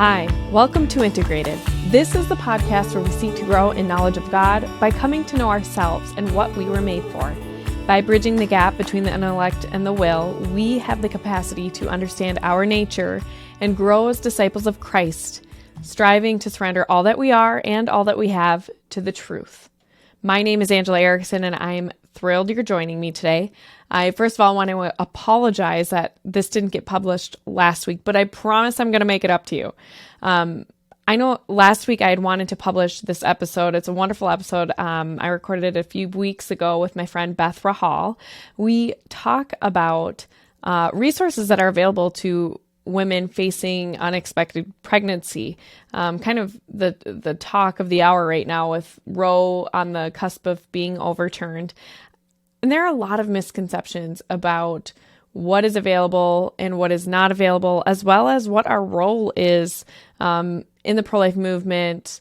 Hi, welcome to Integrated. This is the podcast where we seek to grow in knowledge of God by coming to know ourselves and what we were made for. By bridging the gap between the intellect and the will, we have the capacity to understand our nature and grow as disciples of Christ, striving to surrender all that we are and all that we have to the truth. My name is Angela Erickson, and I'm thrilled you're joining me today. I first of all want to apologize that this didn't get published last week, but I promise I'm going to make it up to you. I know last week I had wanted to publish this episode. It's a wonderful episode. I recorded it a few weeks ago with my friend Beth Rahal. We talk about resources that are available to women facing unexpected pregnancy, kind of the talk of the hour right now with Roe on the cusp of being overturned. And there are a lot of misconceptions about what is available and what is not available, as well as what our role is in the pro-life movement,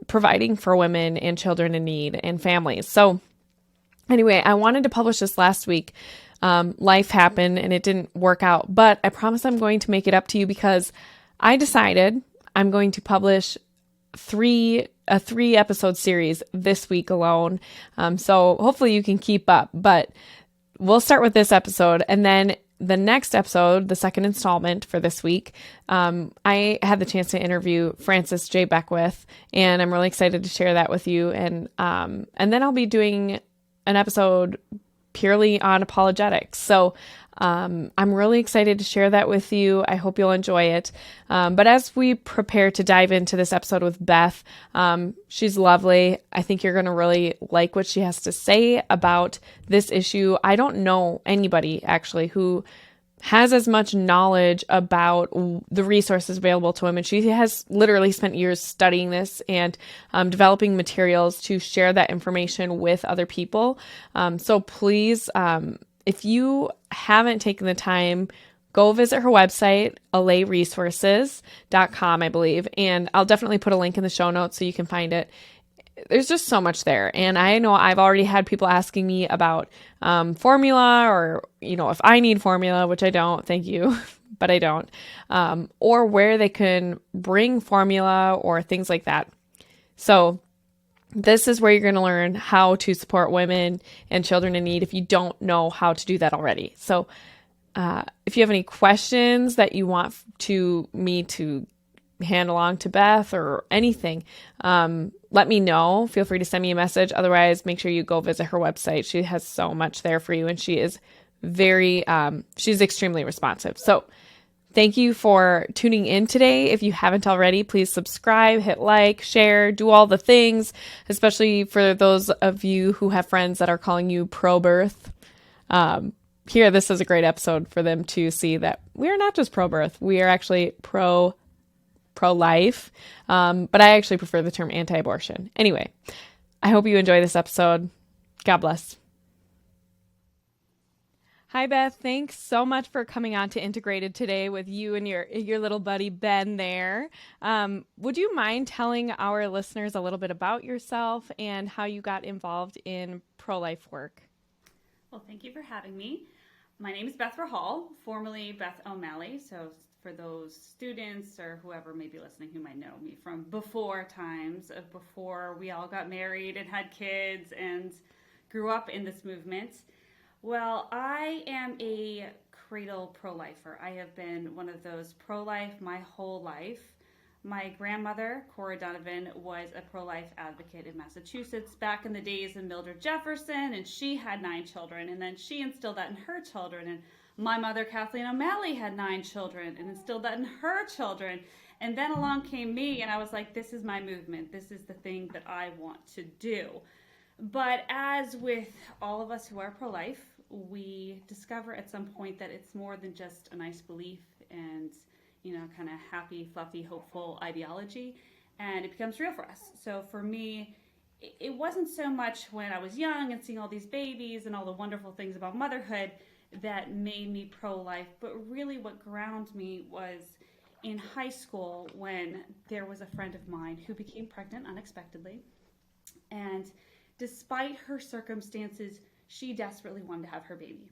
providing for women and children in need and families. So anyway, I wanted to publish this last week. Life happened and it didn't work out, but I promise I'm going to make it up to you because I decided I'm going to publish a three episode series this week alone. So hopefully you can keep up, but we'll start with this episode. And then the next episode, the second installment for this week, I had the chance to interview Francis J. Beckwith, and I'm really excited to share that with you. And then I'll be doing an episode purely on apologetics. So I'm really excited to share that with you. I hope you'll enjoy it. But as we prepare to dive into this episode with Beth, she's lovely. I think you're going to really like what she has to say about this issue. I don't know anybody actually who has as much knowledge about the resources available to women. She has literally spent years studying this and developing materials to share that information with other people. So please, if you haven't taken the time, go visit her website, allayresources.com, I believe. And I'll definitely put a link in the show notes so you can find it. There's just so much there. And I know I've already had people asking me about formula or, if I need formula, which I don't, thank you, but I don't, or where they can bring formula or things like that. So this is where you're going to learn how to support women and children in need if you don't know how to do that already. So if you have any questions that you want me to hand along to Beth or anything, let me know. Feel free to send me a message. Otherwise, make sure you go visit her website. She has so much there for you, and she is she's extremely responsive. So thank you for tuning in today. If you haven't already, please subscribe, hit like, share, do all the things, especially for those of you who have friends that are calling you pro-birth. This is a great episode for them to see that we are not just pro-birth. We are actually pro-life. But I actually prefer the term anti-abortion. Anyway, I hope you enjoy this episode. God bless. Hi, Beth. Thanks so much for coming on to Integrated today with you and your little buddy, Ben, there. Would you mind telling our listeners a little bit about yourself and how you got involved in pro-life work? Well, thank you for having me. My name is Beth Rahal, formerly Beth O'Malley. So for those students or whoever may be listening who might know me from before times of before we all got married and had kids and grew up in this movement. Well, I am a cradle pro-lifer. I have been one of those pro-life my whole life. My grandmother, Cora Donovan, was a pro-life advocate in Massachusetts back in the days of Mildred Jefferson, and she had 9 children, and then she instilled that in her children. And my mother, Kathleen O'Malley, had 9 children and instilled that in her children. And then along came me, and I was like, this is my movement. This is the thing that I want to do. But as with all of us who are pro-life, we discover at some point that it's more than just a nice belief and, kind of happy, fluffy, hopeful ideology, and it becomes real for us. So for me, it wasn't so much when I was young and seeing all these babies and all the wonderful things about motherhood that made me pro-life, but really what ground me was in high school when there was a friend of mine who became pregnant unexpectedly, and despite her circumstances, she desperately wanted to have her baby.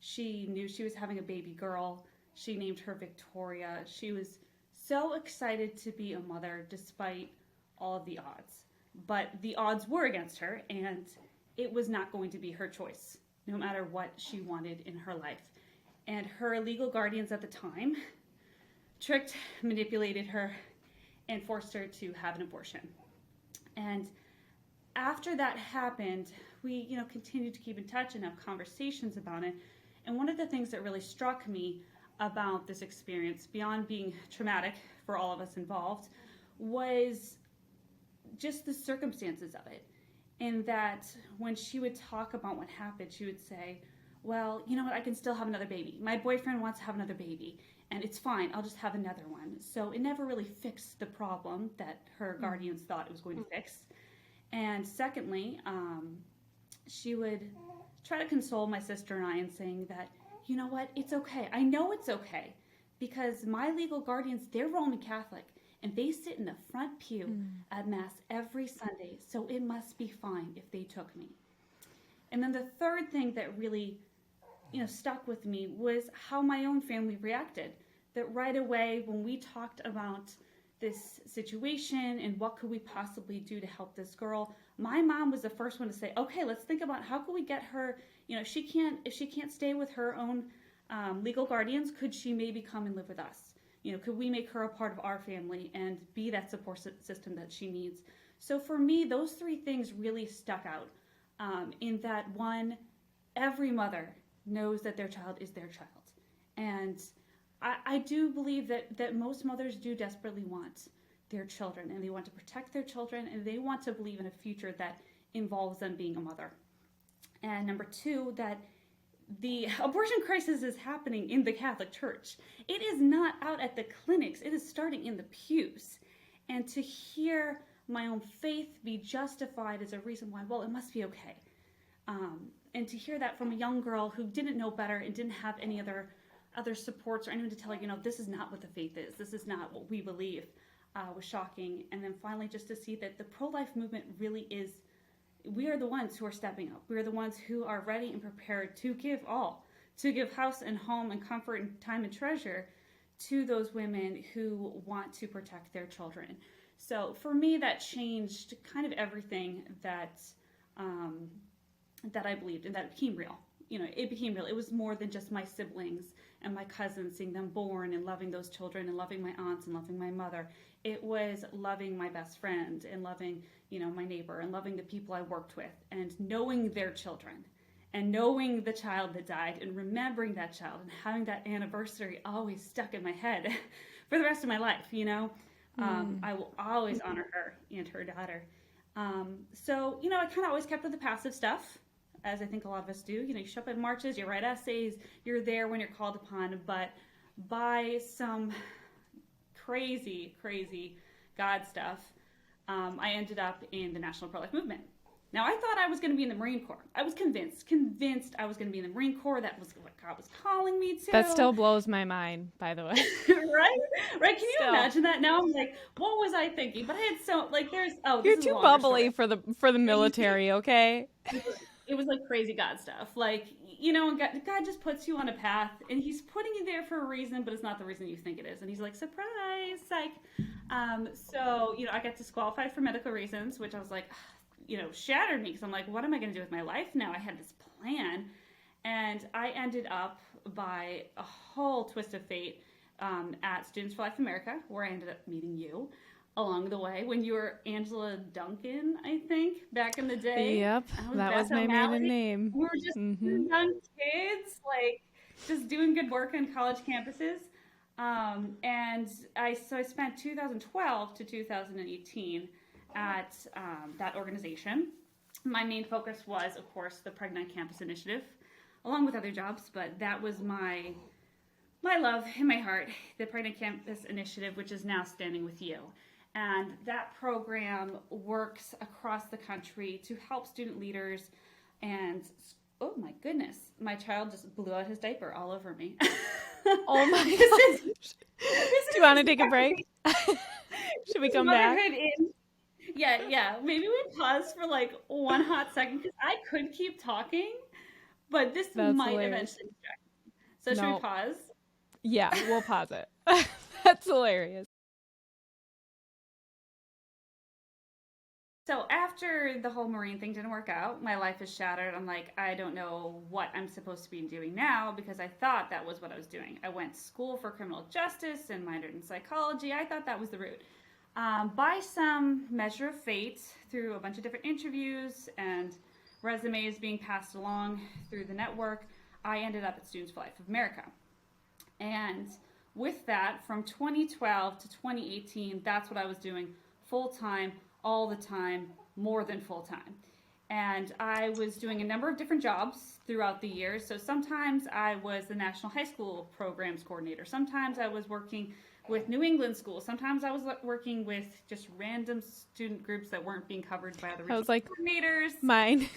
She knew she was having a baby girl. She named her Victoria. She was so excited to be a mother despite all of the odds. But the odds were against her, and it was not going to be her choice, no matter what she wanted in her life. And her legal guardians at the time tricked, manipulated her, and forced her to have an abortion. And after that happened, we, continued to keep in touch and have conversations about it. And one of the things that really struck me about this experience, beyond being traumatic for all of us involved, was just the circumstances of it. And that when she would talk about what happened, she would say, well, you know what, I can still have another baby. My boyfriend wants to have another baby, and it's fine, I'll just have another one. So it never really fixed the problem that her guardians thought it was going to fix. And secondly, she would try to console my sister and I in saying that, you know what, it's okay. I know it's okay, because my legal guardians, they're Roman Catholic, and they sit in the front pew at Mass every Sunday, so it must be fine if they took me. And then the third thing that really, stuck with me was how my own family reacted. That right away, when we talked about this situation and what could we possibly do to help this girl, my mom was the first one to say, okay, let's think about how can we get her, if she can't stay with her own legal guardians, could she maybe come and live with us? Could we make her a part of our family and be that support system that she needs? So for me, those three things really stuck out, in that one, every mother knows that their child is their child. And I do believe that most mothers do desperately want their children, and they want to protect their children, and they want to believe in a future that involves them being a mother. And number two, that the abortion crisis is happening in the Catholic Church. It is not out at the clinics. It is starting in the pews. And to hear my own faith be justified as a reason why, well, it must be okay. And to hear that from a young girl who didn't know better and didn't have any other supports or anyone to tell her, this is not what the faith is. This is not what we believe, was shocking. And then finally, just to see that the pro-life movement really is, we are the ones who are stepping up. We are the ones who are ready and prepared to give all, to give house and home and comfort and time and treasure to those women who want to protect their children. So for me, that changed kind of everything that I believed, and that became real. It became real. It was more than just my siblings and my cousins, seeing them born and loving those children and loving my aunts and loving my mother. It was loving my best friend and loving, my neighbor and loving the people I worked with and knowing their children and knowing the child that died and remembering that child and having that anniversary always stuck in my head for the rest of my life, I will always honor her and her daughter. So, I kind of always kept with the passive stuff, as I think a lot of us do. You show up at marches, you write essays, you're there when you're called upon, but by some crazy, crazy God stuff, I ended up in the National Pro-Life Movement. Now, I thought I was going to be in the Marine Corps. I was convinced I was going to be in the Marine Corps. That was what God was calling me to. That still blows my mind, by the way. Right? Can you imagine that? Now I'm like, what was I thinking? But I had You're too bubbly for the military, okay? It was like crazy God stuff. God just puts you on a path, and he's putting you there for a reason, but it's not the reason you think it is. And he's like, surprise, psych. So, I got disqualified for medical reasons, which I was like, shattered me, because I'm like, what am I going to do with my life now? I had this plan, and I ended up, by a whole twist of fate, at Students for Life America, where I ended up meeting you along the way when you were Angela Duncan, I think, back in the day. Yep, that was my maiden name. We were just young kids, just doing good work on college campuses. And I spent 2012 to 2018 at that organization. My main focus was, of course, the Pregnant Campus Initiative, along with other jobs, but that was my love in my heart, the Pregnant Campus Initiative, which is now standing with you. And that program works across the country to help student leaders. And, oh my goodness, my child just blew out his diaper all over me. Oh my gosh. Do you want to take a break? Should we come back? Yeah. Maybe we pause for one hot second, because I could keep talking, but this might eventually distract me. So should we pause? Yeah, we'll pause it. That's hilarious. So after the whole Marine thing didn't work out, my life is shattered. I'm like, I don't know what I'm supposed to be doing now because I thought that was what I was doing. I went to school for criminal justice and minored in psychology. I thought that was the route. By some measure of fate, through a bunch of different interviews and resumes being passed along through the network, I ended up at Students for Life of America. And with that, from 2012 to 2018, that's what I was doing full time, all the time, more than full time. And I was doing a number of different jobs throughout the years. So sometimes I was the National High School Programs Coordinator. Sometimes I was working with New England schools. Sometimes I was working with just random student groups that weren't being covered by other resource coordinators. Mine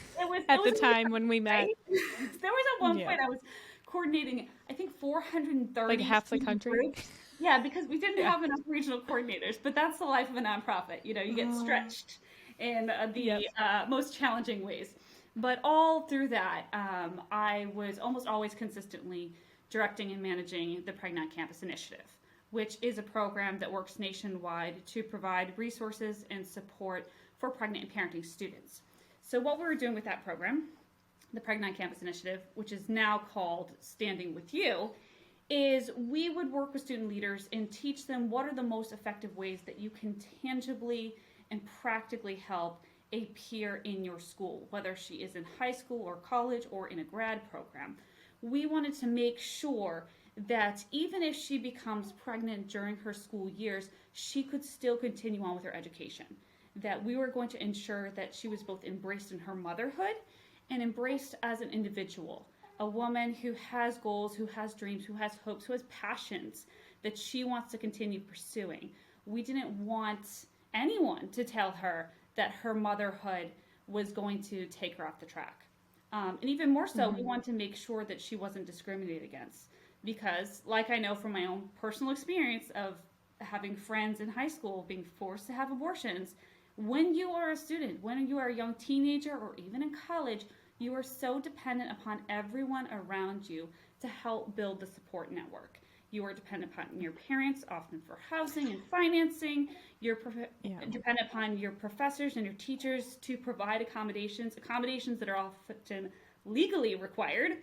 at the time when we met. There was at one point I was coordinating, I think, 430 like half the country groups. Yeah, because we didn't have enough regional coordinators, but that's the life of a nonprofit. You know, you get stretched in the most challenging ways. But all through that, I was almost always consistently directing and managing the Pregnant Campus Initiative, which is a program that works nationwide to provide resources and support for pregnant and parenting students. So what we were doing with that program, the Pregnant Campus Initiative, which is now called Standing With You, is we would work with student leaders and teach them what are the most effective ways that you can tangibly and practically help a peer in your school, whether she is in high school or college or in a grad program. We wanted to make sure that even if she becomes pregnant during her school years, she could still continue on with her education. That we were going to ensure that she was both embraced in her motherhood and embraced as an individual. A woman who has goals, who has dreams, who has hopes, who has passions that she wants to continue pursuing. We didn't want anyone to tell her that her motherhood was going to take her off the track. And even more so, we wanted to make sure that she wasn't discriminated against. Because, like I know from my own personal experience of having friends in high school being forced to have abortions, when you are a student, when you are a young teenager, or even in college, you are so dependent upon everyone around you to help build the support network. You are dependent upon your parents, often for housing and financing. You're dependent upon your professors and your teachers to provide accommodations that are often legally required.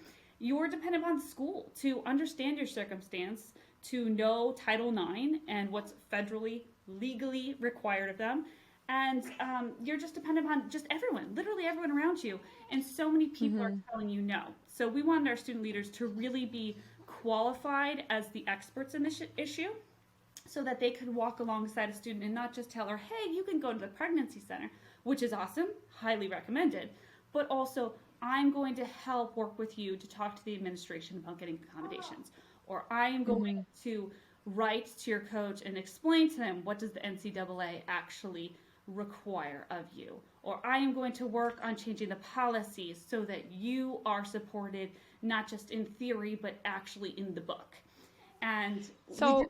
You're dependent upon school to understand your circumstance, to know Title IX and what's federally, legally required of them. And you're just dependent upon just everyone, literally everyone around you. And so many people are telling you no. So we wanted our student leaders to really be qualified as the experts in this issue so that they could walk alongside a student and not just tell her, hey, you can go to the pregnancy center, which is awesome, highly recommended, but also I'm going to help work with you to talk to the administration about getting accommodations. Or I am going to write to your coach and explain to them what does the NCAA actually require of you. Or I am going to work on changing the policies so that you are supported not just in theory but actually in the book. And so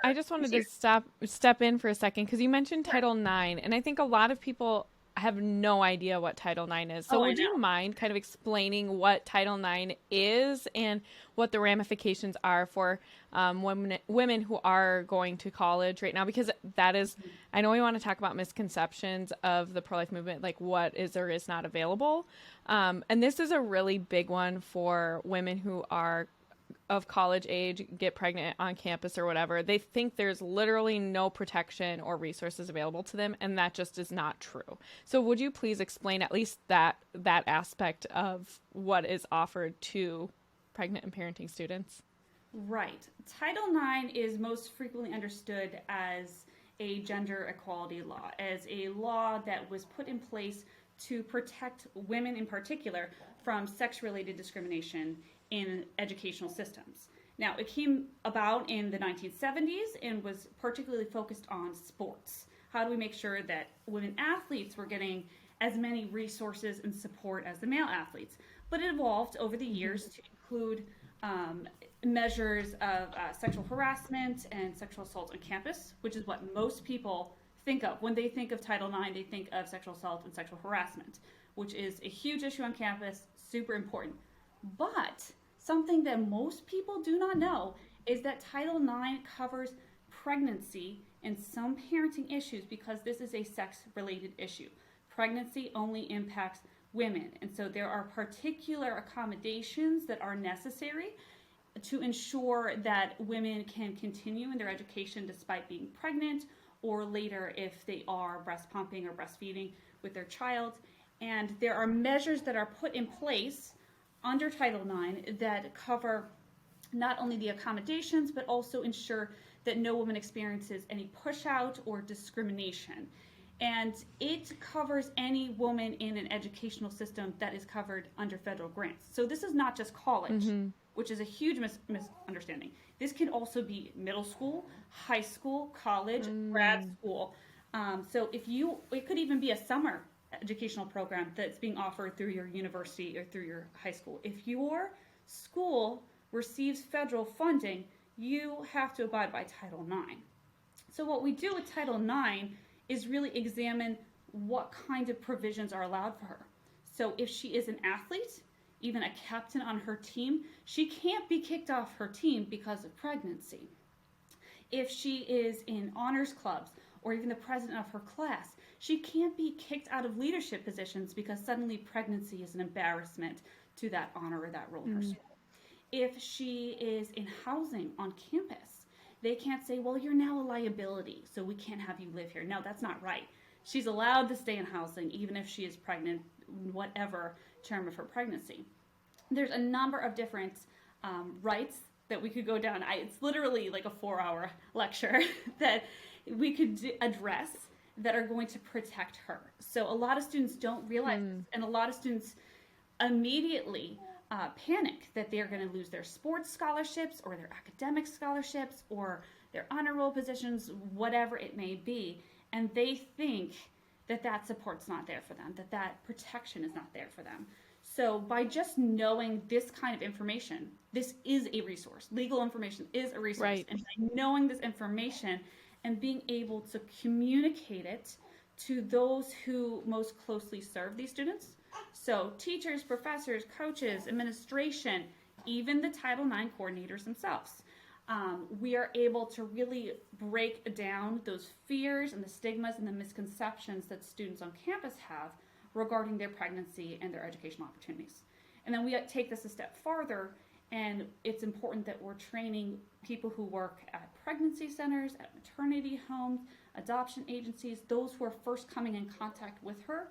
I just wanted to step in for a second because you mentioned Title IX, and I think a lot of people have no idea what Title IX is. So would you mind kind of explaining what Title IX is and what the ramifications are for women who are going to college right now? Because that is, I know we want to talk about misconceptions of the pro-life movement, like what is or is not available. And this is a really big one for women who are of college age, get pregnant on campus or whatever. They think there's literally no protection or resources available to them, and that just is not true. So would you please explain at least that aspect of what is offered to pregnant and parenting students? Right. Title IX is most frequently understood as a gender equality law, as a law that was put in place to protect women in particular from sex-related discrimination in educational systems. Now, it came about in the 1970s and was particularly focused on sports. How do we make sure that women athletes were getting as many resources and support as the male athletes? But it evolved over the years to include measures of sexual harassment and sexual assault on campus, which is what most people think of. When they think of Title IX, they think of sexual assault and sexual harassment, which is a huge issue on campus, super important. But something that most people do not know is that Title IX covers pregnancy and some parenting issues because this is a sex-related issue. pregnancy only impacts women. And so there are particular accommodations that are necessary to ensure that women can continue in their education despite being pregnant, or later if they are breast pumping or breastfeeding with their child. And there are measures that are put in place under Title IX that cover not only the accommodations, but also ensure that no woman experiences any push out or discrimination. And it covers any woman in an educational system that is covered under federal grants. So this is not just college, which is a huge misunderstanding. This can also be middle school, high school, college, grad school. So it could even be a summer educational program that's being offered through your university or through your high school. If your school receives federal funding, you have to abide by Title IX. So what we do with Title IX is really examine what kind of provisions are allowed for her. So if she is an athlete, even a captain on her team, she can't be kicked off her team because of pregnancy. If she is in honors clubs or even the president of her class, she can't be kicked out of leadership positions because suddenly pregnancy is an embarrassment to that honor or that role in her school. If she is in housing on campus, they can't say, well, you're now a liability, so we can't have you live here. No, that's not right. She's allowed to stay in housing even if she is pregnant, whatever term of her pregnancy. There's a number of different rights that we could go down. It's literally like a 4-hour lecture that we could address that are going to protect her. So a lot of students don't realize this, and a lot of students immediately panic that they're going to lose their sports scholarships or their academic scholarships or their honor roll positions, whatever it may be, and they think that that support's not there for them, that that protection is not there for them. So by just knowing this kind of information, this is a resource. Legal information is a resource. Right. And by knowing this information and being able to communicate it to those who most closely serve these students, so teachers, professors, coaches, administration, even the Title IX coordinators themselves, we are able to really break down those fears and the stigmas and the misconceptions that students on campus have regarding their pregnancy and their educational opportunities. And then we take this a step farther, and it's important that we're training people who work at pregnancy centers, at maternity homes, adoption agencies, those who are first coming in contact with her,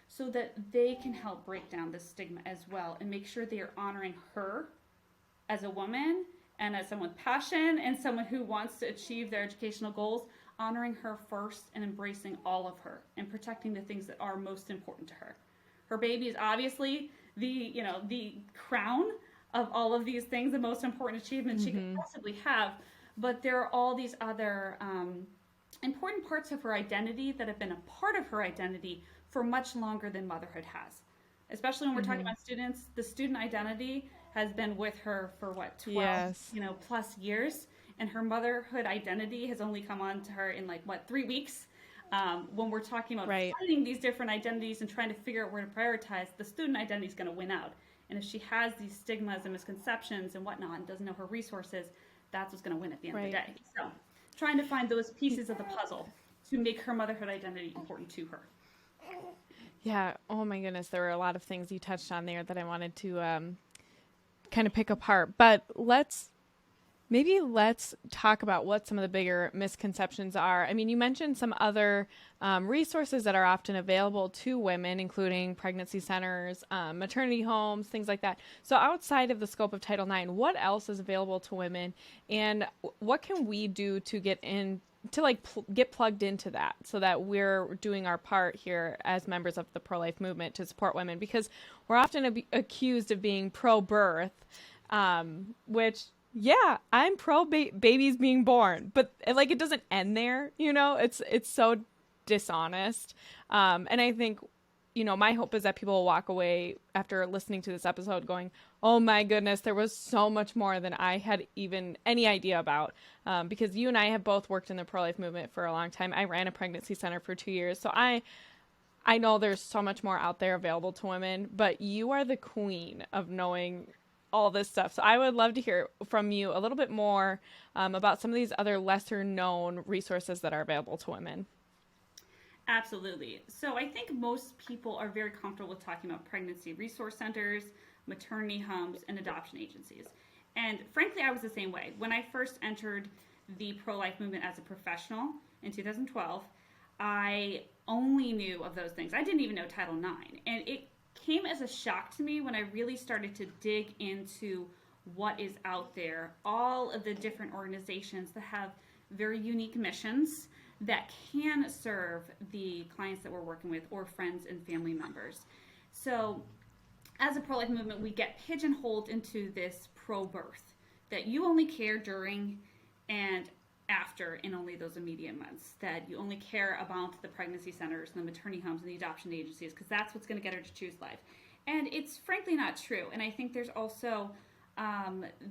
so that they can help break down this stigma as well and make sure they are honoring her as a woman and as someone with passion and someone who wants to achieve their educational goals, honoring her first and embracing all of her and protecting the things that are most important to her. Her baby is obviously the crown of all of these things, the most important achievement she could possibly have, but there are all these other important parts of her identity that have been a part of her identity for much longer than motherhood has. Especially when we're talking about students, the student identity has been with her for 12 plus years, and her motherhood identity has only come on to her in 3 weeks. When we're talking about finding these different identities and trying to figure out where to prioritize, the student identity is going to win out. And if she has these stigmas and misconceptions and whatnot and doesn't know her resources, that's what's going to win at the end of the day. So trying to find those pieces of the puzzle to make her motherhood identity important to her. Yeah. Oh my goodness. There were a lot of things you touched on there that I wanted to kind of pick apart, but let's talk about what some of the bigger misconceptions are. I mean, you mentioned some other resources that are often available to women, including pregnancy centers, maternity homes, things like that. So outside of the scope of Title IX, what else is available to women, and what can we do to get get plugged into that so that we're doing our part here as members of the pro-life movement to support women? Because we're often accused of being pro-birth, which... yeah, I'm pro babies being born, but it doesn't end there. It's so dishonest. And I think, my hope is that people will walk away after listening to this episode going, oh my goodness, there was so much more than I had even any idea about. Because you and I have both worked in the pro-life movement for a long time. I ran a pregnancy center for 2 years. So I know there's so much more out there available to women, but you are the queen of knowing all this stuff. So I would love to hear from you a little bit more about some of these other lesser known resources that are available to women. Absolutely. So I think most people are very comfortable with talking about pregnancy resource centers, maternity homes, and adoption agencies. And frankly, I was the same way. When I first entered the pro life movement as a professional in 2012, I only knew of those things. I didn't even know Title IX. And it came as a shock to me when I really started to dig into what is out there, all of the different organizations that have very unique missions that can serve the clients that we're working with or friends and family members. So, as a pro-life movement, we get pigeonholed into this pro-birth, that you only care during and after in only those immediate months, that you only care about the pregnancy centers and the maternity homes and the adoption agencies because that's what's going to get her to choose life. And it's frankly not true. And I think there's also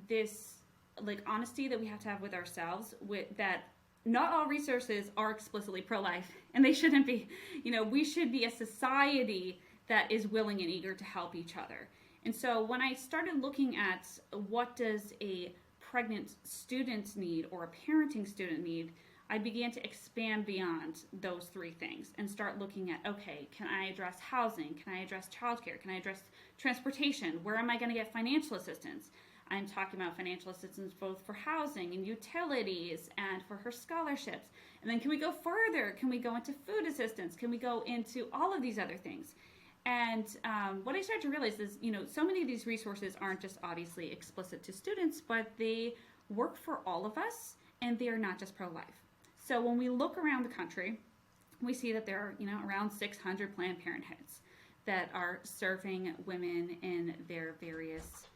this like honesty that we have to have with ourselves, with that not all resources are explicitly pro-life, and they shouldn't be. We should be a society that is willing and eager to help each other. And so when I started looking at what does a pregnant student need or a parenting student need, I began to expand beyond those three things and start looking at, okay, can I address housing? Can I address childcare? Can I address transportation? Where am I going to get financial assistance? I'm talking about financial assistance both for housing and utilities and for her scholarships. And then can we go further? Can we go into food assistance? Can we go into all of these other things? And what I started to realize is, so many of these resources aren't just obviously explicit to students, but they work for all of us, and they are not just pro-life. So when we look around the country, we see that there are, around 600 Planned Parenthoods that are serving women in their various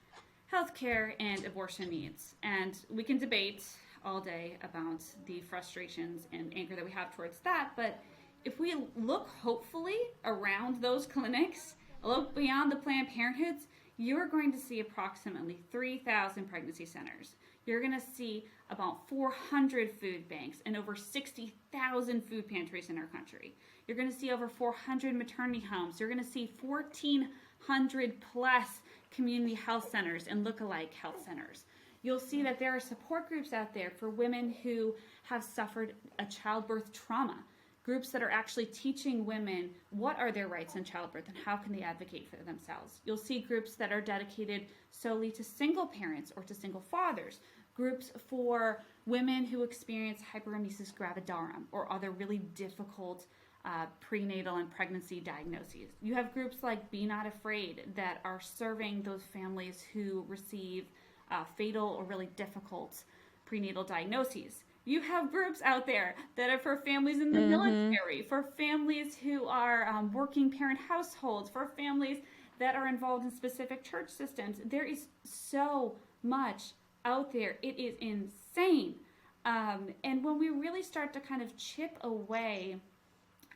healthcare and abortion needs. And we can debate all day about the frustrations and anger that we have towards that, but if we look hopefully around those clinics, look beyond the Planned Parenthoods, you're going to see approximately 3,000 pregnancy centers. You're going to see about 400 food banks and over 60,000 food pantries in our country. You're going to see over 400 maternity homes. You're going to see 1,400 plus community health centers and lookalike health centers. You'll see that there are support groups out there for women who have suffered a childbirth trauma. Groups that are actually teaching women what are their rights in childbirth and how can they advocate for themselves. You'll see groups that are dedicated solely to single parents or to single fathers. Groups for women who experience hyperemesis gravidarum or other really difficult prenatal and pregnancy diagnoses. You have groups like Be Not Afraid that are serving those families who receive fatal or really difficult prenatal diagnoses. You have groups out there that are for families in the military, for families who are working parent households, for families that are involved in specific church systems. There is so much out there. It is insane. And when we really start to kind of chip away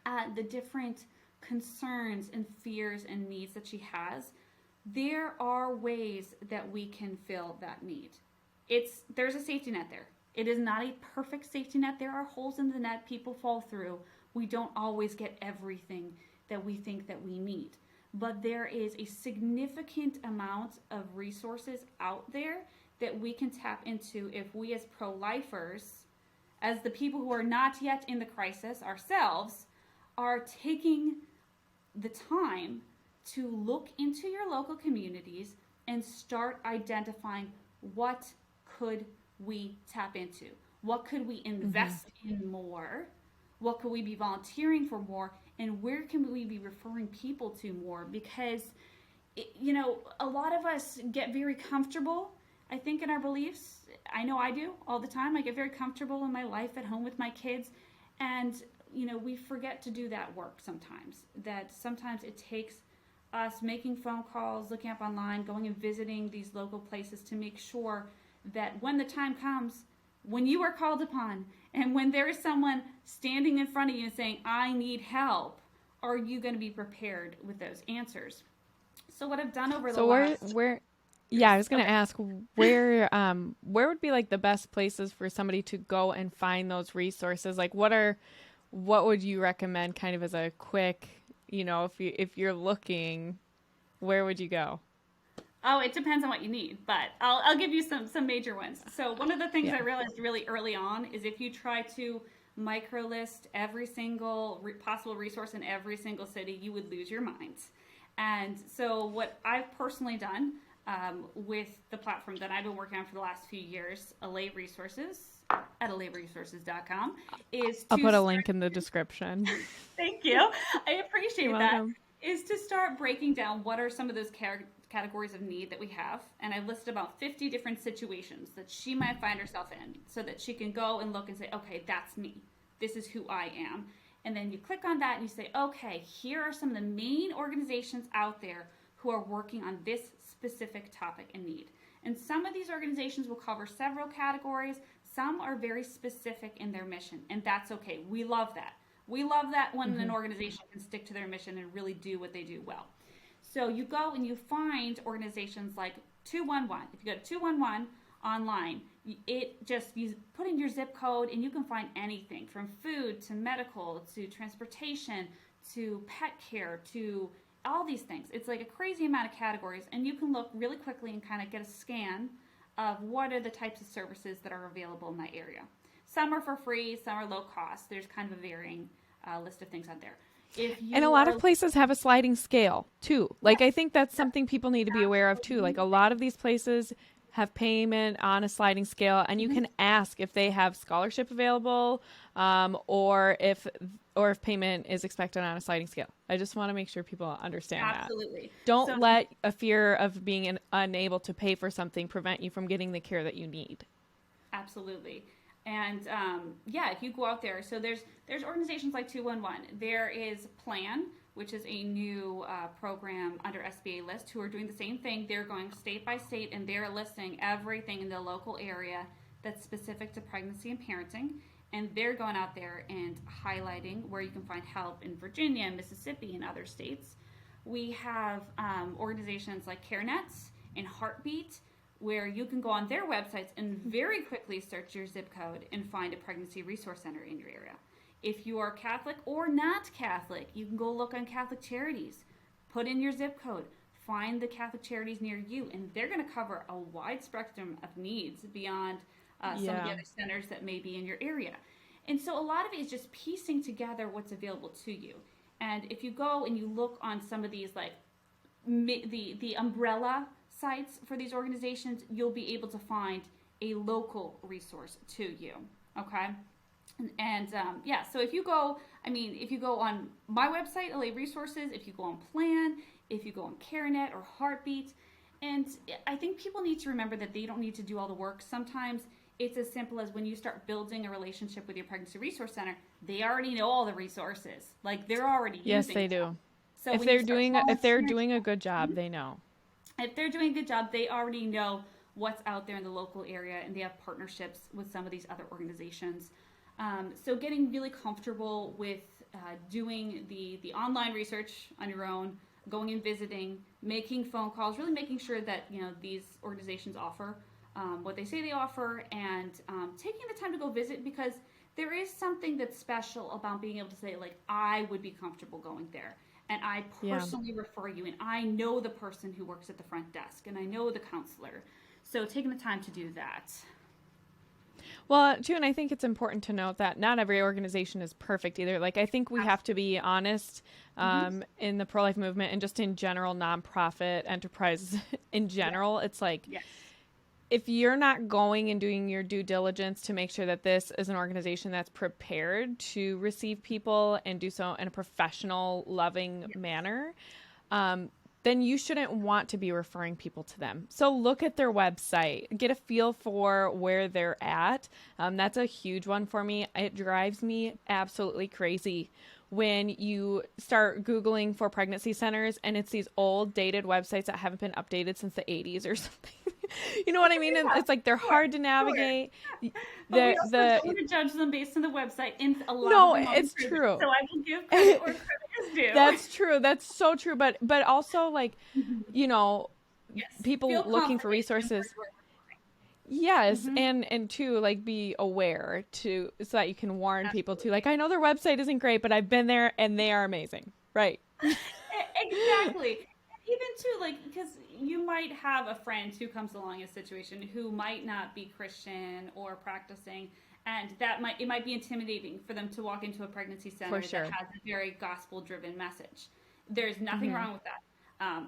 at the different concerns and fears and needs that she has, there are ways that we can fill that need. There's a safety net there. It is not a perfect safety net. There are holes in the net people fall through. We don't always get everything that we think that we need. But there is a significant amount of resources out there that we can tap into if we as pro-lifers, as the people who are not yet in the crisis ourselves, are taking the time to look into your local communities and start identifying what could we tap into? What could we invest in more? What could we be volunteering for more? And where can we be referring people to more? Because, a lot of us get very comfortable, I think, in our beliefs. I know I do all the time. I get very comfortable in my life at home with my kids. And, we forget to do that work sometimes. That sometimes it takes us making phone calls, looking up online, going and visiting these local places to make sure that when the time comes, when you are called upon, and when there is someone standing in front of you and saying, I need help, are you going to be prepared with those answers? So what I've done over the last... I was going to ask, where would be like the best places for somebody to go and find those resources? Like what would you recommend kind of as a quick, if you're looking, where would you go? Oh, it depends on what you need, but I'll give you some major ones. So one of the things I realized really early on is if you try to microlist every single possible resource in every single city, you would lose your minds. And so what I've personally done with the platform that I've been working on for the last few years, Allay Resources at allayresources.com, is to I'll put a link in the description. Thank you. I appreciate You're that. welcome. Is to start breaking down what are some of those categories of need that we have. And I've listed about 50 different situations that she might find herself in so that she can go and look and say, okay, that's me. This is who I am. And then you click on that and you say, okay, here are some of the main organizations out there who are working on this specific topic and need. And some of these organizations will cover several categories. Some are very specific in their mission, and that's okay. We love that. We love that when an organization can stick to their mission and really do what they do well. So you go and you find organizations like 211. If you go to 211 online, you put in your zip code and you can find anything from food to medical to transportation to pet care to all these things. It's like a crazy amount of categories, and you can look really quickly and kind of get a scan of what are the types of services that are available in that area. Some are for free, some are low cost. There's kind of a varying list of things out there. And a lot of places have a sliding scale too. Like, I think that's something people need to be aware of too. Like, a lot of these places have payment on a sliding scale, and you can ask if they have scholarship available, or if payment is expected on a sliding scale. I just want to make sure people understand that. Absolutely. Don't let a fear of being unable to pay for something prevent you from getting the care that you need. Absolutely. And if you go out there, so there's organizations like 211. There is Plan, which is a new program under SBA list, who are doing the same thing. They're going state by state, and they're listing everything in the local area that's specific to pregnancy and parenting. And they're going out there and highlighting where you can find help in Virginia, Mississippi, and other states. We have organizations like CareNets and Heartbeat, where you can go on their websites and very quickly search your zip code and find a pregnancy resource center in your area. If you are Catholic or not Catholic, you can go look on Catholic Charities, put in your zip code, find the Catholic Charities near you, and they're going to cover a wide spectrum of needs beyond some of the other centers that may be in your area. And so a lot of it is just piecing together what's available to you. And if you go and you look on some of these, like the umbrella sites for these organizations, you'll be able to find a local resource to you. Okay. And so if you go on my website, Allay Resources, if you go on Plan, if you go on CareNet or Heartbeat, and I think people need to remember that they don't need to do all the work. Sometimes it's as simple as when you start building a relationship with your pregnancy resource center, they already know all the resources. Like, they're already using Yes, they do. So if they're doing a good job, they know. If they're doing a good job, they already know what's out there in the local area, and they have partnerships with some of these other organizations. So getting really comfortable with doing the online research on your own, going and visiting, making phone calls, really making sure that these organizations offer what they say they offer, and taking the time to go visit, because there is something that's special about being able to say, like, I would be comfortable going there. And I personally refer you, and I know the person who works at the front desk, and I know the counselor. So taking the time to do that. Well, too, and I think it's important to note that not every organization is perfect either. Like, I think we have to be honest in the pro-life movement, and just in general, nonprofit enterprise in general. It's like, if you're not going and doing your due diligence to make sure that this is an organization that's prepared to receive people and do so in a professional, loving manner, then you shouldn't want to be referring people to them. So look at their website, get a feel for where they're at. That's a huge one for me. It drives me absolutely crazy when you start Googling for pregnancy centers and it's these old dated websites that haven't been updated since the 80s or something. You know what I mean? It's like they're hard to navigate. But we also don't want to judge them based on the website. And a lot of them it's true. So I will give credit where credit is due. That's true. That's so true. But also, like, people looking for resources. Yes, and to, like, be aware so that you can warn people to, like, I know their website isn't great, but I've been there and they are amazing. Right. Exactly. Even too, like, because you might have a friend who comes along in a situation who might not be Christian or practicing, And it might be intimidating for them to walk into a pregnancy center For sure. that has a very gospel-driven message. There's nothing wrong with that.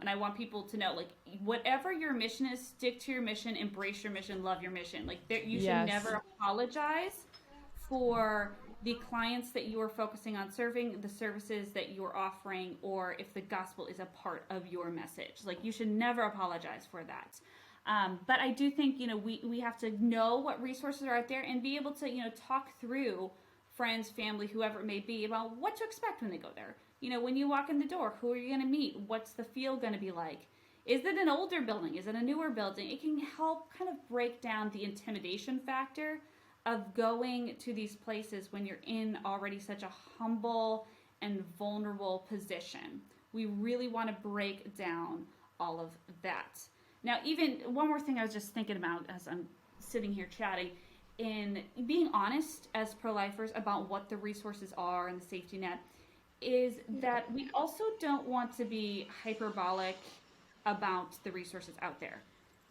And I want people to know, like, whatever your mission is, stick to your mission, embrace your mission, love your mission. Like, you should Yes. never apologize for the clients that you are focusing on serving, the services that you are offering, or if the gospel is a part of your message. Like, you should never apologize for that. But I do think, we have to know what resources are out there and be able to, talk through friends, family, whoever it may be, about what to expect when they go there. When you walk in the door, who are you going to meet? What's the feel going to be like? Is it an older building? Is it a newer building? It can help kind of break down the intimidation factor of going to these places when you're in already such a humble and vulnerable position. We really want to break down all of that. Now, even one more thing I was just thinking about as I'm sitting here chatting, in being honest as pro-lifers about what the resources are and the safety net, is that we also don't want to be hyperbolic about the resources out there.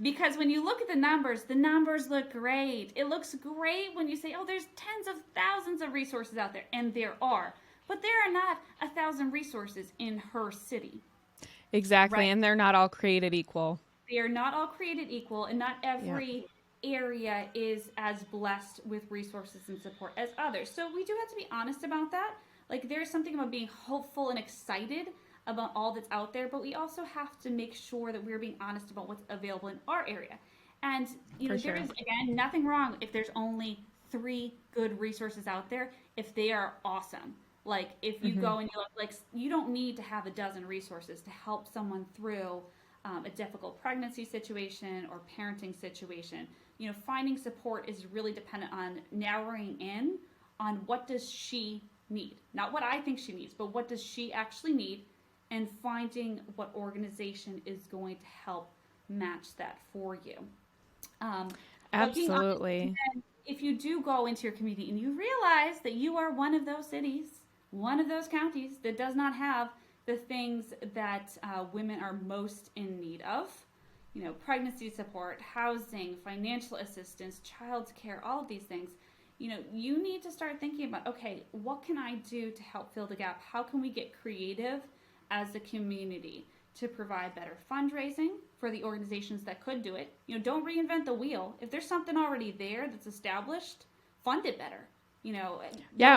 Because when you look at the numbers look great. It looks great when you say, oh, there's tens of thousands of resources out there. And there are. But there are not 1,000 resources in her city. Exactly. Right? And they're not all created equal. They are not all created equal. And not every area is as blessed with resources and support as others. So we do have to be honest about that. Like, there's something about being hopeful and excited about all that's out there, but we also have to make sure that we're being honest about what's available in our area. And, there is, again, nothing wrong if there's only 3 good resources out there, if they are awesome. Like, if you go and you look, like, you don't need to have a dozen resources to help someone through a difficult pregnancy situation or parenting situation. Finding support is really dependent on narrowing in on what does she need. Not what I think she needs, but what does she actually need, and finding what organization is going to help match that for you. Absolutely. If you do go into your community and you realize that you are one of those cities, one of those counties that does not have the things that women are most in need of, pregnancy support, housing, financial assistance, child care, all of these things, you need to start thinking about, okay, what can I do to help fill the gap? How can we get creative as a community to provide better fundraising for the organizations that could do it? Don't reinvent the wheel. If there's something already there that's established, fund it better.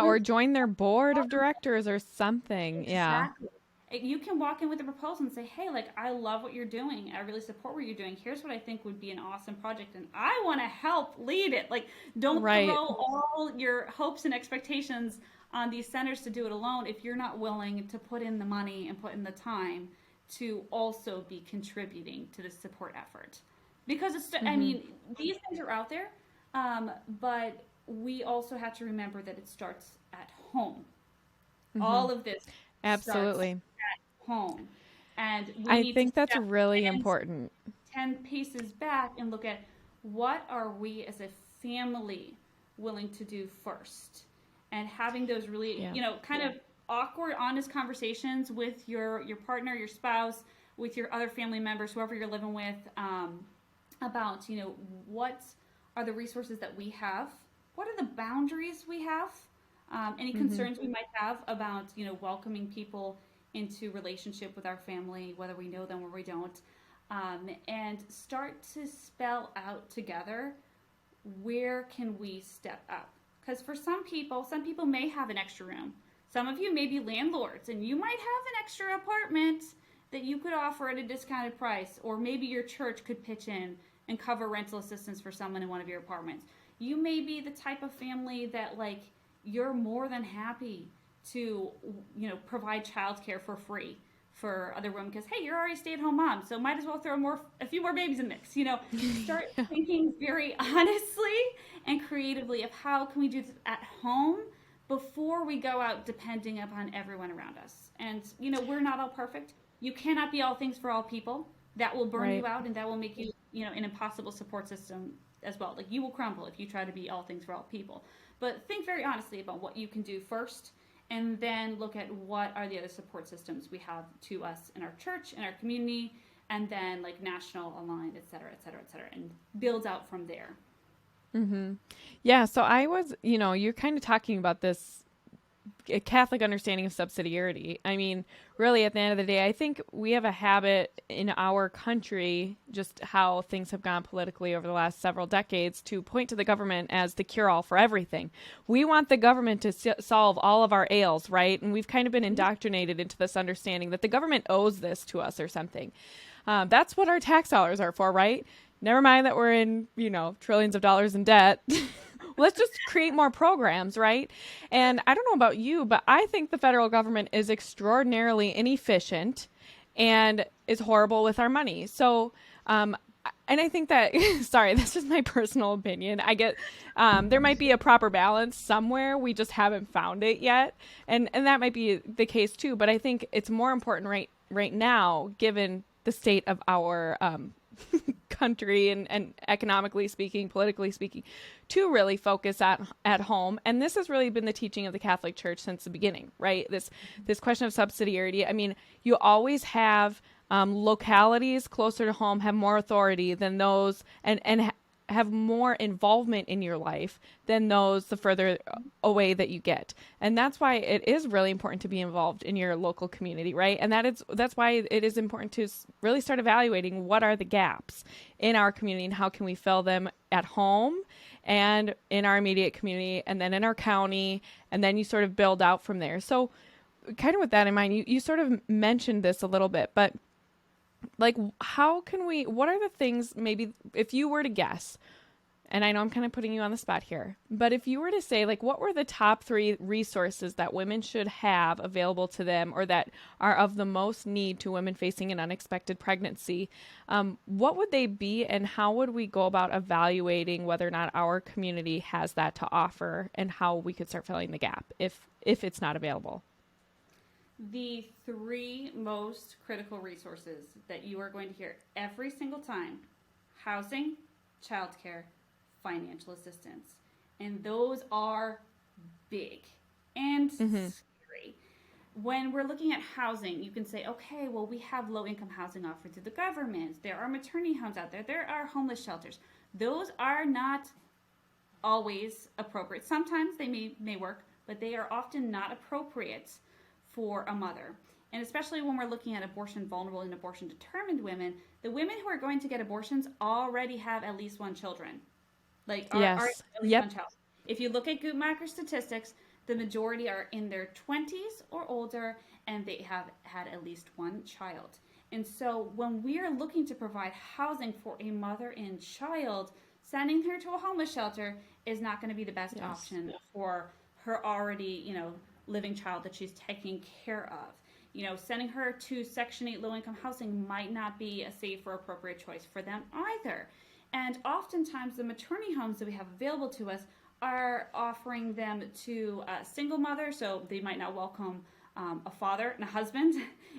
Or join their board of directors or something. Exactly. You can walk in with a proposal and say, hey, like, I love what you're doing. I really support what you're doing. Here's what I think would be an awesome project, and I want to help lead it. Like, don't throw all your hopes and expectations on these centers to do it alone if you're not willing to put in the money and put in the time to also be contributing to the support effort. Because I mean, these things are out there, but we also have to remember that it starts at home. All of this absolutely starts at home. And I think that's really important. 10 paces back and look at what are we as a family willing to do first, and having those really kind of awkward, honest conversations with your partner, your spouse, with your other family members, whoever you're living with, about what are the resources that we have, what are the boundaries we have, any concerns we might have about welcoming people into relationship with our family, whether we know them or we don't, and start to spell out together where can we step up. Because for some people may have an extra room. Some of you may be landlords, and you might have an extra apartment that you could offer at a discounted price, or maybe your church could pitch in and cover rental assistance for someone in one of your apartments. You may be the type of family that, like, you're more than happy to, provide childcare for free for other women because, hey, you're already a stay-at-home mom, so might as well throw a few more babies in the mix. Start thinking very honestly and creatively of how can we do this at home before we go out depending upon everyone around us. And, we're not all perfect. You cannot be all things for all people. That will burn you out, and that will make you, an impossible support system as well. Like, you will crumble if you try to be all things for all people. But think very honestly about what you can do first, and then look at what are the other support systems we have to us in our church, in our community, and then like national, online, et cetera, et cetera, et cetera, and build out from there. Mm-hmm. Yeah. So I was, you're kind of talking about this a Catholic understanding of subsidiarity. I mean, really, at the end of the day, I think we have a habit in our country, just how things have gone politically over the last several decades, to point to the government as the cure all for everything. We want the government to solve all of our ails, right? And we've kind of been indoctrinated into this understanding that the government owes this to us or something. That's what our tax dollars are for, right? Never mind that we're in, trillions of dollars in debt. Let's just create more programs, right? And I don't know about you, but I think the federal government is extraordinarily inefficient and is horrible with our money. So, and I think that, sorry, that's just my personal opinion. I get there might be a proper balance somewhere. We just haven't found it yet. And that might be the case too. But I think it's more important right now, given the state of our country and economically speaking, politically speaking, to really focus at home. And this has really been the teaching of the Catholic Church since the beginning, right? This question of subsidiarity. I mean, you always have localities closer to home have more authority than those and have more involvement in your life than those the further away that you get. And that's why it is really important to be involved in your local community, right? And that's why it is important to really start evaluating what are the gaps in our community and how can we fill them at home and in our immediate community and then in our county, and then you sort of build out from there. So kind of with that in mind, you sort of mentioned this a little bit, but like, what are the things, maybe if you were to guess, and I know I'm kind of putting you on the spot here, but if you were to say, like, what were the top 3 resources that women should have available to them or that are of the most need to women facing an unexpected pregnancy, what would they be, and how would we go about evaluating whether or not our community has that to offer and how we could start filling the gap if it's not available? The 3 most critical resources that you are going to hear every single time: housing, childcare, financial assistance. And those are big and scary. When we're looking at housing, you can say, okay, well, we have low income housing offered through the government. There are maternity homes out there. There are homeless shelters. Those are not always appropriate. Sometimes they may work, but they are often not appropriate for a mother. And especially when we're looking at abortion vulnerable and abortion determined women, the women who are going to get abortions already have at least 1 children. Are at least 1 child. If you look at Guttmacher statistics, the majority are in their 20s or older, and they have had at least 1 child. And so when we are looking to provide housing for a mother and child, sending her to a homeless shelter is not going to be the best option for her already, living child that she's taking care of. Sending her to Section 8 low-income housing might not be a safe or appropriate choice for them either. And oftentimes the maternity homes that we have available to us are offering them to single mothers, so they might not welcome a father and a husband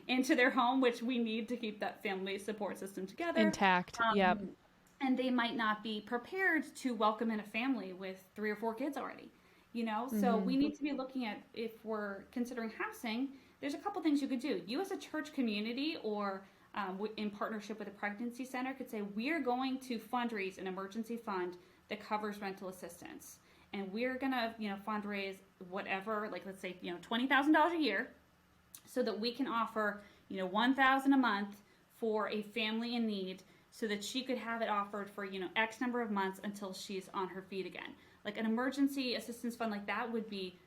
into their home, which we need to keep that family support system together. Intact, yep. And they might not be prepared to welcome in a family with 3 or 4 kids already. So we need to be looking at, if we're considering housing, there's a couple things you could do. You as a church community or in partnership with a pregnancy center could say, we're going to fundraise an emergency fund that covers rental assistance. And we're going to, fundraise whatever, like let's say, $20,000 a year so that we can offer, $1,000 a month for a family in need so that she could have it offered for, X number of months until she's on her feet again. Like an emergency assistance fund like that would be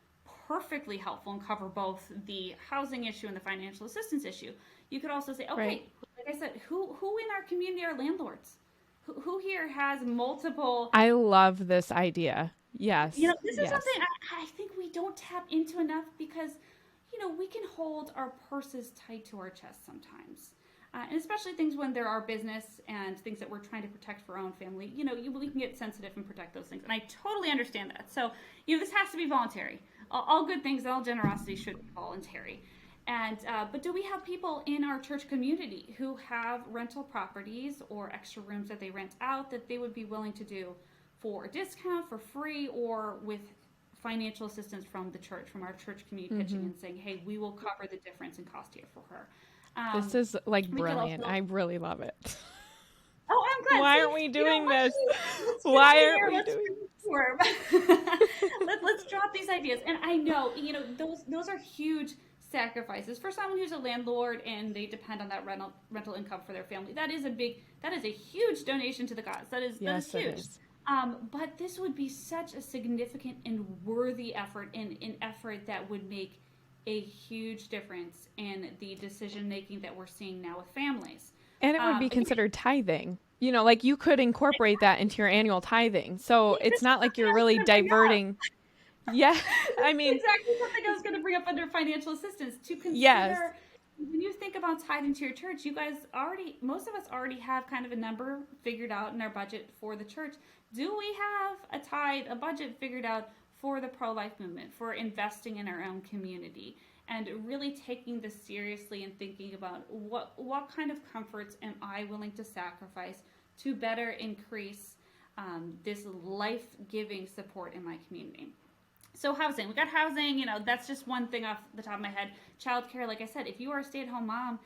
perfectly helpful and cover both the housing issue and the financial assistance issue. You could also say, okay, like I said, who in our community are landlords? Who here has multiple? I love this idea. Yes. This is something I think we don't tap into enough because, we can hold our purses tight to our chest sometimes. And especially things when there are business and things that we're trying to protect for our own family, we can get sensitive and protect those things. And I totally understand that. So, this has to be voluntary. All good things, all generosity should be voluntary. And but do we have people in our church community who have rental properties or extra rooms that they rent out that they would be willing to do for a discount, for free, or with financial assistance from the church, from our church community pitching and saying, hey, we will cover the difference in cost here for her. This is brilliant. I really love it. Oh, I'm glad. Why See, aren't we you know, doing this? let's Why aren't continue. we Let's doing brainstorm. Let's drop these ideas. And I know, those are huge sacrifices for someone who's a landlord and they depend on that rental income for their family. That is a huge donation to the cause. That is Yes, it huge. is. But this would be such a significant and worthy effort, and an effort that would make a huge difference in the decision making that we're seeing now with families. And it would be Again, considered tithing. Like you could incorporate that into your annual tithing. So it's this is not like something you're I was really going to bring up. diverting. Yeah, This I is mean, exactly something I was going to bring up under financial assistance to yes. consider. When you think about tithing to your church, most of us already have kind of a number figured out in our budget for the church. Do we have a budget figured out for the pro-life movement, for investing in our own community, and really taking this seriously and thinking about what kind of comforts am I willing to sacrifice to better increase this life-giving support in my community? So housing, we got housing, that's just one thing off the top of my head. Childcare, like I said, if you are a stay-at-home mom,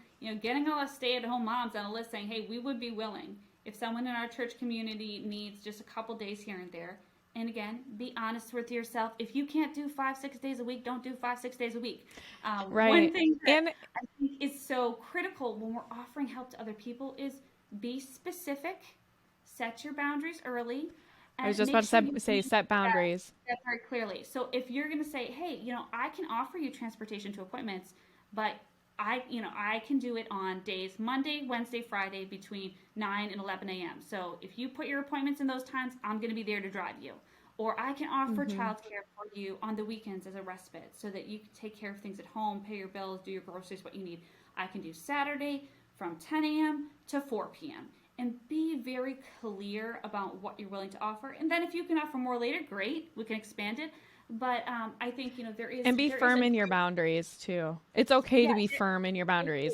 getting all the stay-at-home moms on a list saying, hey, we would be willing if someone in our church community needs just a couple days here and there. And again, be honest with yourself. If you can't do 5-6 days a week, don't do 5-6 days a week. One Right. thing that And I think is so critical when we're offering help to other people is be specific, set your boundaries early, I was and just make about sure to you say set boundaries. that very clearly. So if you're going to say, hey, I can offer you transportation to appointments, but I can do it on days Monday, Wednesday, Friday between 9 and 11 a.m. So if you put your appointments in those times, I'm going to be there to drive you. Or I can offer Hmm. childcare for you on the weekends as a respite so that you can take care of things at home, pay your bills, do your groceries, what you need. I can do Saturday from 10 a.m. to 4 p.m. And be very clear about what you're willing to offer. And then if you can offer more later, great, we can expand it. But I think And be there is firm a in your boundaries too. It's okay to yes, be firm in your it is. boundaries.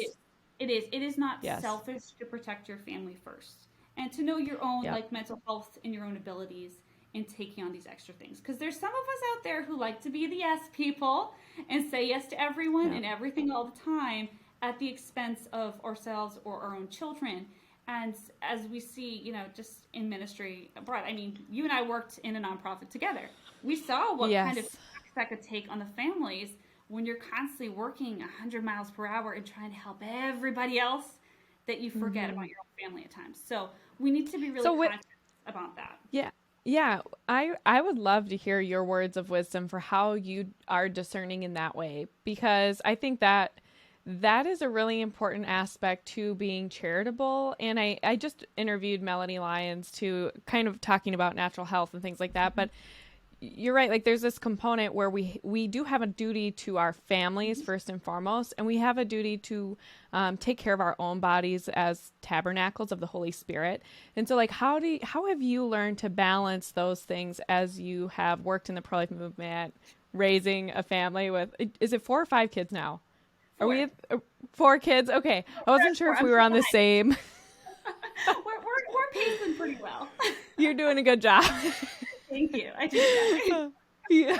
It is not Yes. selfish to protect your family first, and to know your own Yep. like mental health and your own abilities in taking on these extra things. Because there's some of us out there who like to be the yes people and say yes to everyone Yep. and everything all the time at the expense of ourselves or our own children. And as we see, just in ministry abroad, I mean, you and I worked in a nonprofit together. We saw what kind of Yes. effects that could take on the families when you're constantly working 100 miles per hour and trying to help everybody else, that you forget Hmm. about your own family at times. So we need to be really So what conscious about that. Yeah. Yeah, I would love to hear your words of wisdom for how you are discerning in that way, because I think that that is a really important aspect to being charitable. And I just interviewed Melanie Lyons to kind of talking about natural health and things like that. But you're right, like there's this component where we do have a duty to our families first and foremost, and we have a duty to take care of our own bodies as tabernacles of the Holy Spirit. And so like how have you learned to balance those things as you have worked in the pro-life movement, raising a family with, is it 4 or 5 kids now? Are we 4. at 4 kids? Okay, I We're wasn't at sure 4. if I'm we were so on the behind. same. We're pacing pretty well. You're doing a good job. Thank you. I do that. Yeah.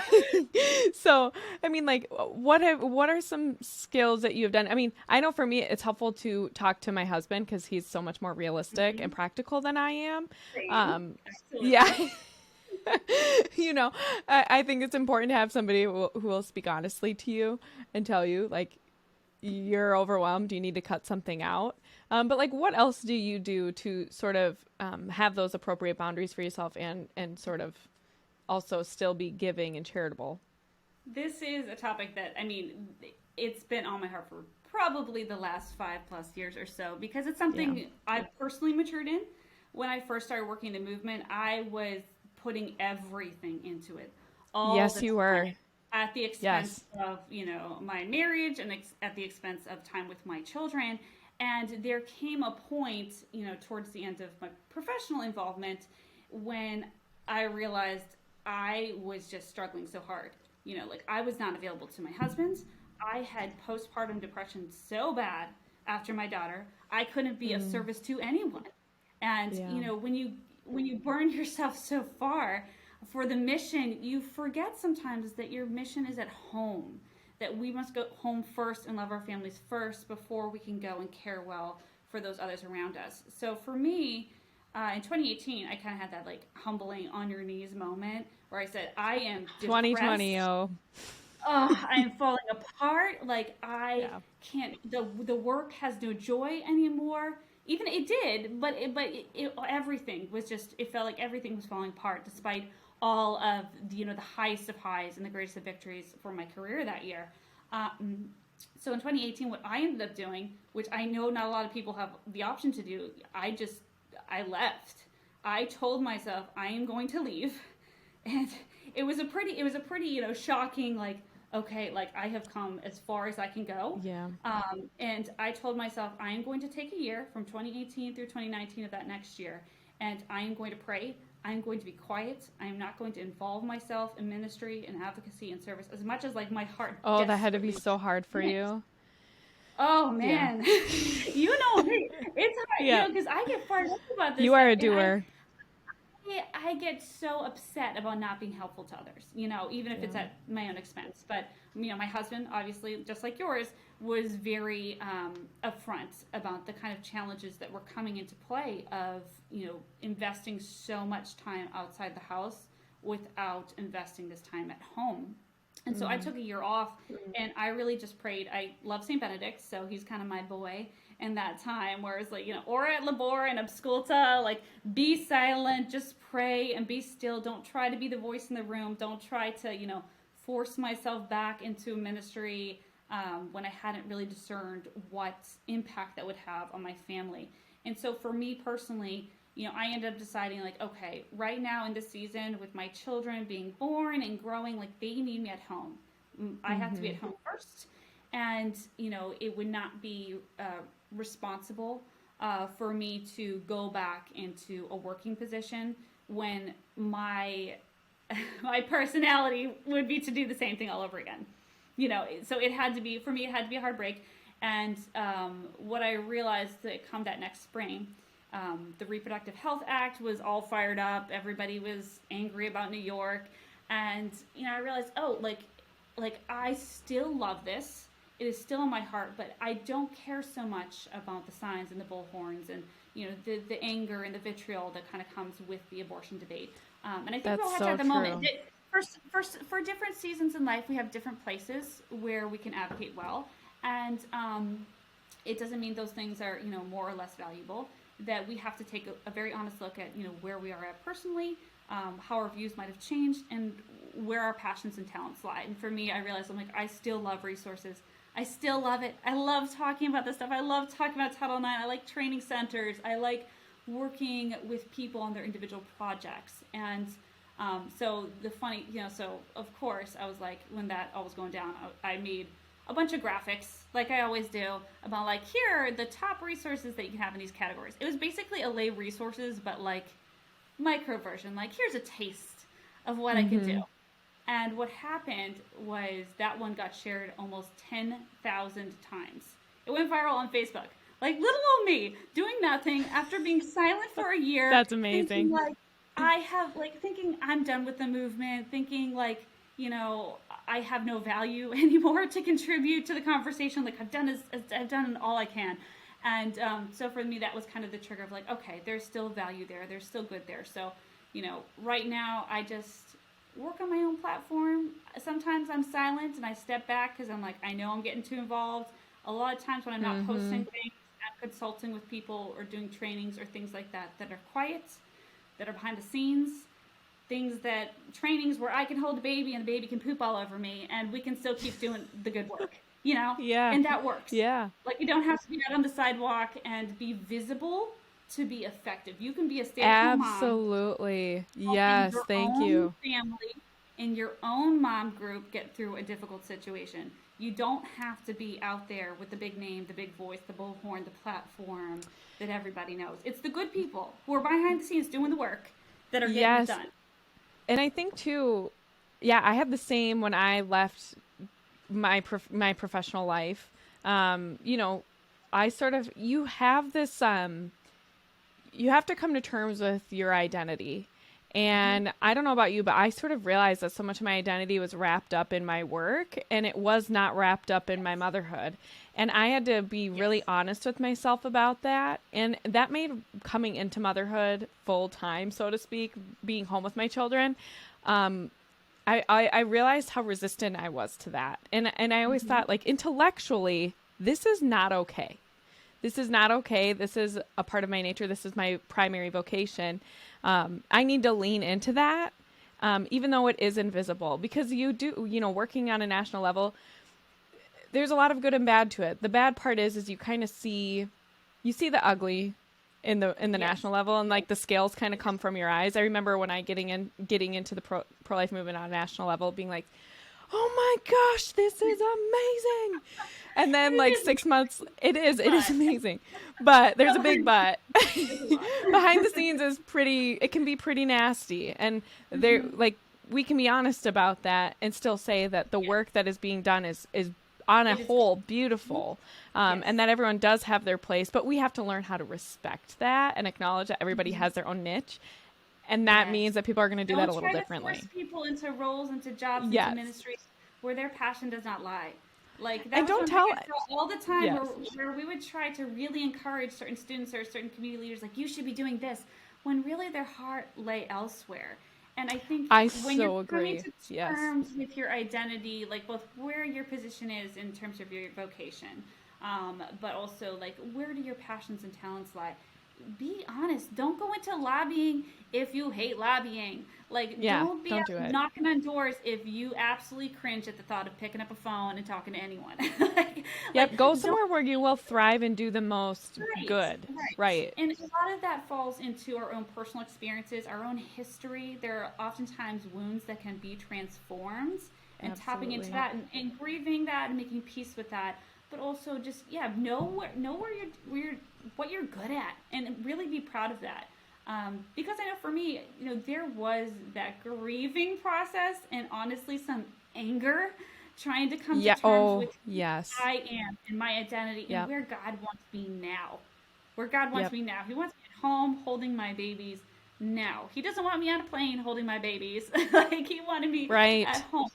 So, I mean, like, what are some skills that you have done? I mean, I know for me, it's helpful to talk to my husband because he's so much more realistic and practical than I am. Same. Um, Absolutely. yeah. you know, I think it's important to have somebody who will speak honestly to you and tell you, like, you're overwhelmed, you need to cut something out. But like, what else do you do to sort of have those appropriate boundaries for yourself and sort of also still be giving and charitable? This is a topic that, I mean, it's been on my heart for probably the last 5+ years or so, because it's Yeah. something I've personally matured in. When I first started working the movement, I was putting everything into it all Yes, the you time were. at the expense Yes. of, my marriage, and at the expense of time with my children. And there came a point, towards the end of my professional involvement, when I realized I was just struggling so hard. Like I was not available to my husband. I had postpartum depression so bad after my daughter. I couldn't be of Mm, service to anyone. And yeah. when you burn yourself so far for the mission, you forget sometimes that your mission is at home. That we must go home first and love our families first before we can go and care well for those others around us. So for me, in 2018, I kind of had that like humbling on your knees moment where I said, I am 2020, depressed. Oh, I am falling apart. Like I yeah. can't. The work has no joy anymore. Even it did, but everything was just. It felt like everything was falling apart, despite all of the highest of highs and the greatest of victories for my career that year. Um, so in 2018, what I ended up doing, which I know not a lot of people have the option to do, I left. I told myself I am going to leave, and it was a pretty shocking, like, okay, like I have come as far as I can go. Yeah. And I told myself I am going to take a year from 2018 through 2019 of that next year, and I am going to pray. I'm going to be quiet. I am not going to involve myself in ministry and advocacy and service as much as like my heart Oh, that had to be desperately so hard for wants. you. Oh Yeah. man, me. It's hard, Yeah. because I get fired up about this You are stuff, a and doer. I get so upset about not being helpful to others, even if Yeah. it's at my own expense. But, my husband, obviously, just like yours, was very upfront about the kind of challenges that were coming into play of, investing so much time outside the house without investing this time at home. And so I Mm. took a year off, and I really just prayed. I love St. Benedict, so he's kind of my boy in that time, where it's like, ora et labora and absculta, like be silent, just pray and be still. Don't try to be the voice in the room. Don't try to, force myself back into ministry when I hadn't really discerned what impact that would have on my family. And so for me personally, I ended up deciding, like, okay, right now in this season with my children being born and growing, like they need me at home. I have to be at Mm-hmm. home first. And, it would not be responsible for me to go back into a working position when my my personality would be to do the same thing all over again. So it had to be, for me, it had to be a heartbreak. And what I realized that come that next spring, the Reproductive Health Act was all fired up. Everybody was angry about New York. And, I realized, oh, like I still love this. It is still in my heart, but I don't care so much about the signs and the bullhorns and the anger and the vitriol that kind of comes with the abortion debate. And I think we're That's all at so the moment. true. For different seasons in life, we have different places where we can advocate well, and it doesn't mean those things are more or less valuable. That we have to take a very honest look at where we are at personally, how our views might have changed, and where our passions and talents lie. And for me, I realized I'm like, I still love resources. I still love it. I love talking about this stuff. I love talking about Title IX. I like training centers. I like working with people on their individual projects. And so the funny, so of course I was like, when that all was going down, I made a bunch of graphics, like I always do, about like, here are the top resources that you can have in these categories. It was basically Allay Resources, but like micro version. Like, here's a taste of what I can Mm-hmm. do. And what happened was that one got shared almost 10,000 times. It went viral on Facebook. Like little old me doing nothing after being silent for a year, That's thinking amazing. like thinking I'm done with the movement, thinking like, I have no value anymore to contribute to the conversation. Like I've done all I can. And so for me, that was kind of the trigger of like, okay, there's still value there. There's still good there. So, right now I just work on my own platform. Sometimes I'm silent and I step back because I'm like, I know I'm getting too involved. A lot of times when I'm not Mm-hmm. posting things, I'm consulting with people or doing trainings or things like that that are quiet, that are behind the scenes, things that trainings where I can hold the baby and the baby can poop all over me and we can still keep doing the good work. Yeah. And that works. Yeah. Like, you don't have to be out on the sidewalk and be visible to be effective. You can be a stay-at-home mom Absolutely. helping Yes. your Thank own you. family in your own mom group get through a difficult situation. You don't have to be out there with the big name, the big voice, the bullhorn, the platform that everybody knows. It's the good people who are behind the scenes doing the work that are getting it Yes. done. And I think too, yeah, I had the same when I left my professional life. You know, I sort of you have this you have to come to terms with your identity. And I don't know about you, but I sort of realized that so much of my identity was wrapped up in my work and it was not wrapped up in my motherhood. And I had to be really honest with myself about that. And that made coming into motherhood full time, so to speak, being home with my children, I realized how resistant I was to that. And I always thought, like, intellectually, this is not okay. This is not okay. This is a part of my nature. This is my primary vocation. I need to lean into that, even though it is invisible, because working on a national level, there's a lot of good and bad to it. The bad part is you kind of see the ugly in the national level, and like the scales kind of come from your eyes. I remember when getting into the pro-life movement on a national level, being like, oh my gosh, this is amazing. And then like 6 months, it is amazing, but there's a big but. Behind the scenes it can be pretty nasty. And we can be honest about that and still say that the work that is being done is on a whole beautiful, and that everyone does have their place, but we have to learn how to respect that and acknowledge that everybody has their own niche. And that means that people are going to do that a little differently. Don't try to force people into roles, into jobs, into ministries where their passion does not lie. Like that was all the time where we would try to really encourage certain students or certain community leaders, like, you should be doing this, when really their heart lay elsewhere. And I think when you're coming to terms with your identity, like both where your position is in terms of your vocation, but also like where do your passions and talents lie? Be honest. Don't go into lobbying if you hate lobbying. Like, don't be knocking on doors if you absolutely cringe at the thought of picking up a phone and talking to anyone. Go somewhere where you will thrive and do the most good. Right. And a lot of that falls into our own personal experiences, our own history. There are oftentimes wounds that can be transformed, and tapping into that and grieving that and making peace with that. But also just know what you're good at, and really be proud of that. Because I know for me, there was that grieving process and honestly some anger trying to come to terms with who I am and my identity and where God wants me now. Where God wants me now. He wants me at home holding my babies now. He doesn't want me on a plane holding my babies. Like, he wanted me at home.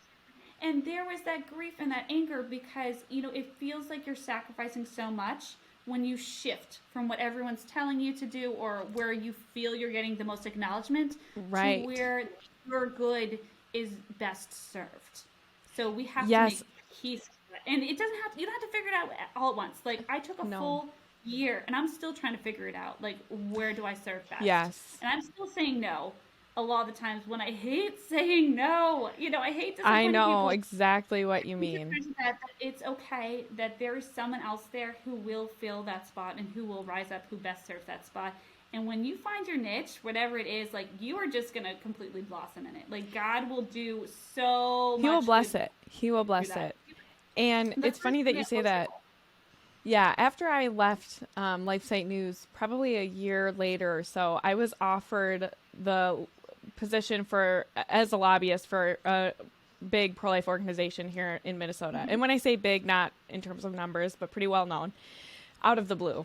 And there was that grief and that anger because, it feels like you're sacrificing so much when you shift from what everyone's telling you to do or where you feel you're getting the most acknowledgement to where your good is best served. So we have to make peace. And you don't have to figure it out all at once. Like, I took a full year and I'm still trying to figure it out. Like, where do I serve best? Yes. And I'm still saying no a lot of the times when I hate saying no. I hate disappointing I know people. Exactly what you mean. That it's okay that there is someone else there who will fill that spot and who will rise up, who best serves that spot. And when you find your niche, whatever it is, like, you are just going to completely blossom in it. Like, God will do so much. He will bless it. He will bless it. And it's funny that you say that. Yeah, after I left LifeSite News, probably a year later or so, I was offered the position as a lobbyist for a big pro-life organization here in Minnesota. Mm-hmm. And when I say big, not in terms of numbers, but pretty well known, out of the blue.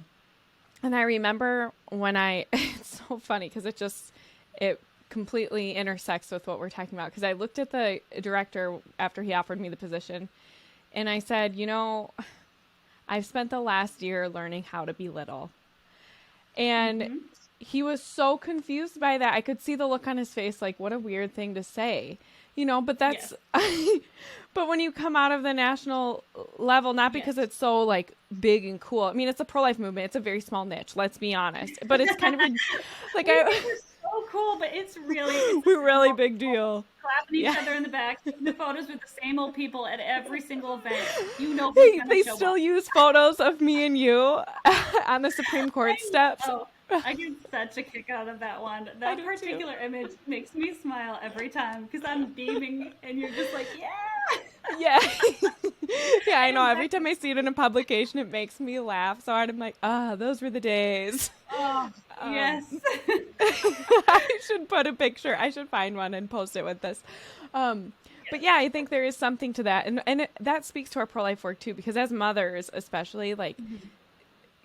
And I remember it's so funny because it completely intersects with what we're talking about. Because I looked at the director after he offered me the position and I said, I've spent the last year learning how to be little. And he was so confused by that. I could see the look on his face, like, what a weird thing to say, but that's, but when you come out of the national level, not because it's so like big and cool. I mean, it's a pro-life movement. It's a very small niche, let's be honest, but it's kind of like, it's so cool, but it's really big deal. Clapping each other in the back, taking the photos with the same old people at every single event. They still use photos of me and you on the Supreme Court steps. I get such a kick out of that one. That particular image makes me smile every time because I'm beaming and you're just like, yeah, I know. Every time I see it in a publication, it makes me laugh so hard. I'm like, those were the days. Yes. I should put a picture. I should find one and post it with this. But yeah, I think there is something to that. And that speaks to our pro-life work too, because as mothers, especially, like,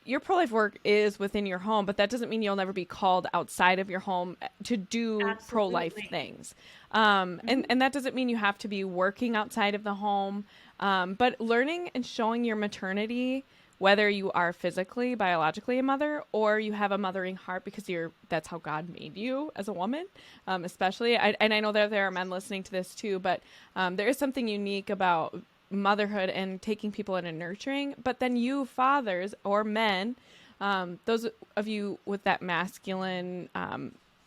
your pro-life work is within your home, but that doesn't mean you'll never be called outside of your home to do pro-life Absolutely. things. And that doesn't mean you have to be working outside of the home. But learning and showing your maternity, whether you are physically, biologically a mother, or you have a mothering heart because that's how God made you as a woman, especially. And I know that there are men listening to this too, but there is something unique about motherhood and taking people in and nurturing. But then you fathers or men, those of you with that masculine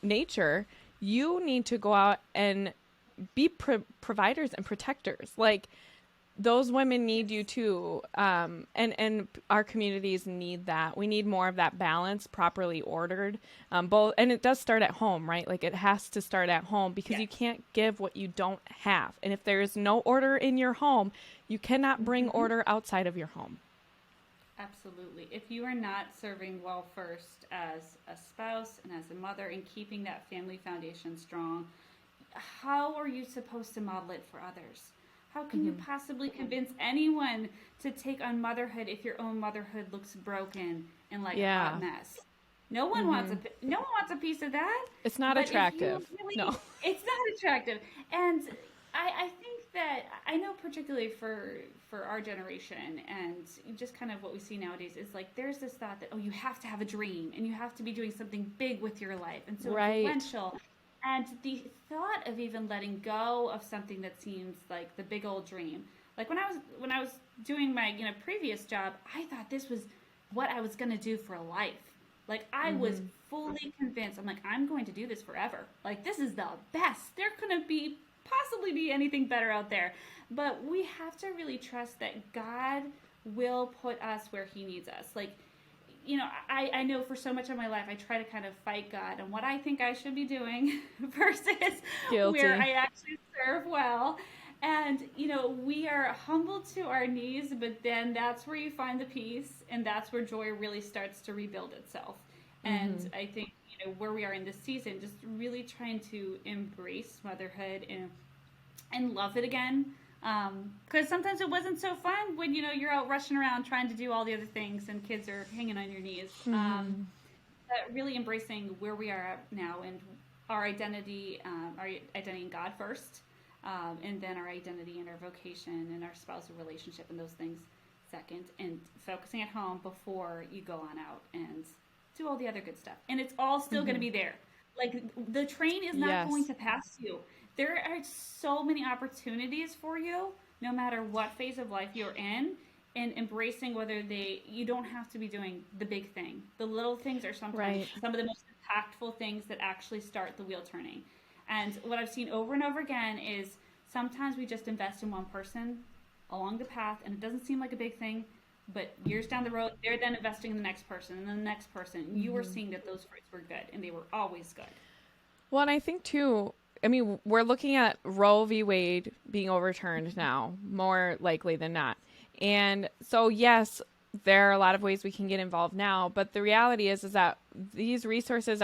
nature, you need to go out and be providers and protectors. Like, those women need you too. And our communities need that. We need more of that balance, properly ordered. Both, and it does start at home, right? Like, it has to start at home because you can't give what you don't have. And if there is no order in your home, you cannot bring order outside of your home. Absolutely. If you are not serving well first as a spouse and as a mother and keeping that family foundation strong, how are you supposed to model it for others? How can you possibly convince anyone to take on motherhood if your own motherhood looks broken and like a hot mess? No one wants a piece of that. It's not attractive. No. It's not attractive. And I think that, I know particularly for our generation and just kind of what we see nowadays is like there's this thought that, oh, you have to have a dream and you have to be doing something big with your life and so influential. And the thought of even letting go of something that seems like the big old dream. Like when I was doing my previous job, I thought this was what I was going to do for life. Like I was fully convinced. I'm like, I'm going to do this forever. Like this is the best. There couldn't possibly be anything better out there. But we have to really trust that God will put us where he needs us. Like, I know for so much of my life, I try to kind of fight God and what I think I should be doing versus where I actually serve well. And, we are humbled to our knees, but then that's where you find the peace and that's where joy really starts to rebuild itself. And I think, where we are in this season, just really trying to embrace motherhood and love it again. Because sometimes it wasn't so fun when, you're out rushing around trying to do all the other things and kids are hanging on your knees. But really embracing where we are at now and our identity in God first, and then our identity and our vocation and our spousal relationship and those things second, and focusing at home before you go on out and do all the other good stuff. And it's all still going to be there. Like the train is not going to pass you. There are so many opportunities for you, no matter what phase of life you're in, and embracing whether you don't have to be doing the big thing. The little things are sometimes some of the most impactful things that actually start the wheel turning. And what I've seen over and over again is sometimes we just invest in one person along the path, and it doesn't seem like a big thing, but years down the road, they're then investing in the next person and then the next person. You were seeing that those fruits were good, and they were always good. Well, and I think too, we're looking at Roe v. Wade being overturned now, more likely than not. And so, yes, there are a lot of ways we can get involved now, but the reality is that these resources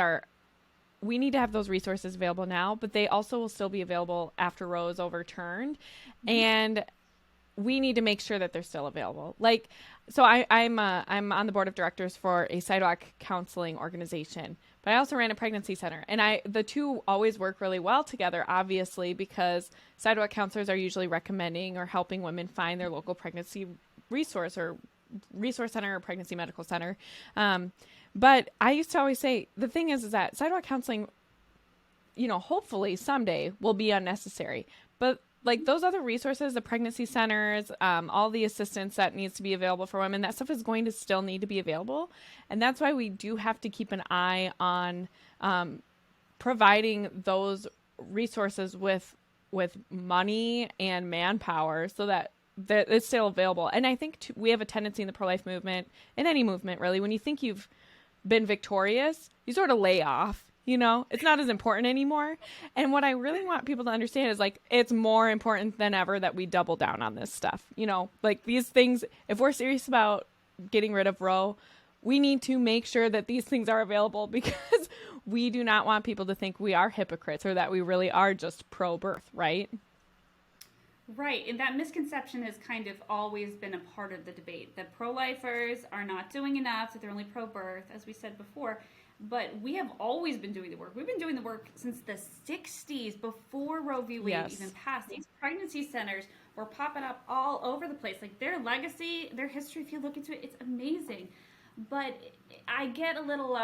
we need to have those resources available now, but they also will still be available after Roe is overturned. And we need to make sure that they're still available. Like, so I'm on the board of directors for a sidewalk counseling organization, but I also ran a pregnancy center, and the two always work really well together, obviously, because sidewalk counselors are usually recommending or helping women find their local pregnancy resource or resource center or pregnancy medical center. But I used to always say, the thing is that sidewalk counseling, hopefully someday will be unnecessary, but like those other resources, the pregnancy centers, all the assistance that needs to be available for women, that stuff is going to still need to be available. And that's why we do have to keep an eye on providing those resources with money and manpower so that it's still available. And I think we have a tendency in the pro-life movement, in any movement really, when you think you've been victorious, you sort of lay off. It's not as important anymore. And what I really want people to understand is like, it's more important than ever that we double down on this stuff. Like these things, if we're serious about getting rid of Roe, we need to make sure that these things are available, because we do not want people to think we are hypocrites or that we really are just pro-birth, right? Right, and that misconception has kind of always been a part of the debate, that pro-lifers are not doing enough, that they're only pro-birth, as we said before. But we have always been doing the work. We've been doing the work since the 60s, before Roe v. Wade Yes. even passed. These pregnancy centers were popping up all over the place. Like, their legacy, their history, if you look into it, it's amazing. But I get a little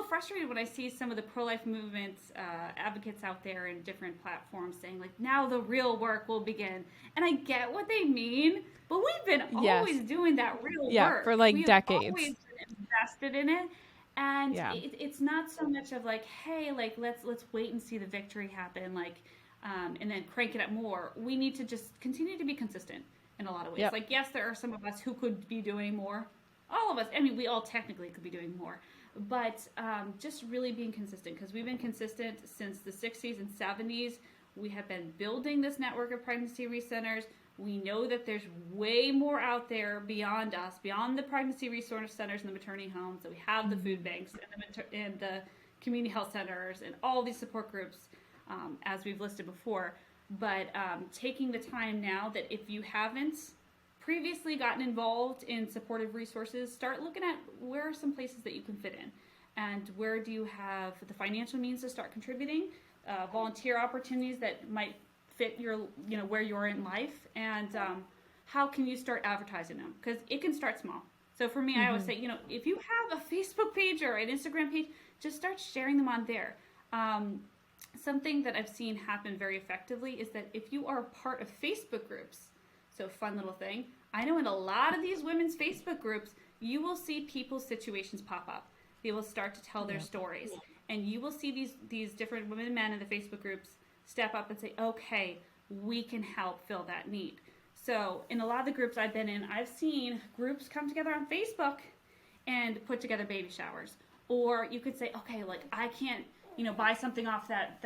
frustrated when I see some of the pro-life movement advocates out there in different platforms saying, like, now the real work will begin. And I get what they mean, but we've been always doing that real work. For like we decades. Have always been invested in it. And Yeah. it's not so much of like, hey, like, let's wait and see the victory happen, like, and then crank it up more. We need to just continue to be consistent in a lot of ways. Yep. Like, yes, there are some of us who could be doing more. All of us. I mean, we all technically could be doing more. But just really being consistent, because we've been consistent since the 60s and 70s. We have been building this network of pregnancy resource centers. We know that there's way more out there beyond us, beyond the pregnancy resource centers and the maternity homes, that we have the food banks and the community health centers and all these support groups, as we've listed before. But taking the time now, that if you haven't previously gotten involved in supportive resources, start looking at where are some places that you can fit in, and where do you have the financial means to start contributing, volunteer opportunities that might fit your, where you're in life, and how can you start advertising them, because it can start small. So for me, I always say, if you have a Facebook page or an Instagram page, just start sharing them on there. Something that I've seen happen very effectively is that if you are a part of Facebook groups, so fun little thing, I know in a lot of these women's Facebook groups, you will see people's situations pop up. They will start to tell their stories, and you will see these different women and men in the Facebook groups step up and say, okay, we can help fill that need. So in a lot of the groups I've been in, I've seen groups come together on Facebook and put together baby showers. Or you could say, okay, like, I can't, buy something off that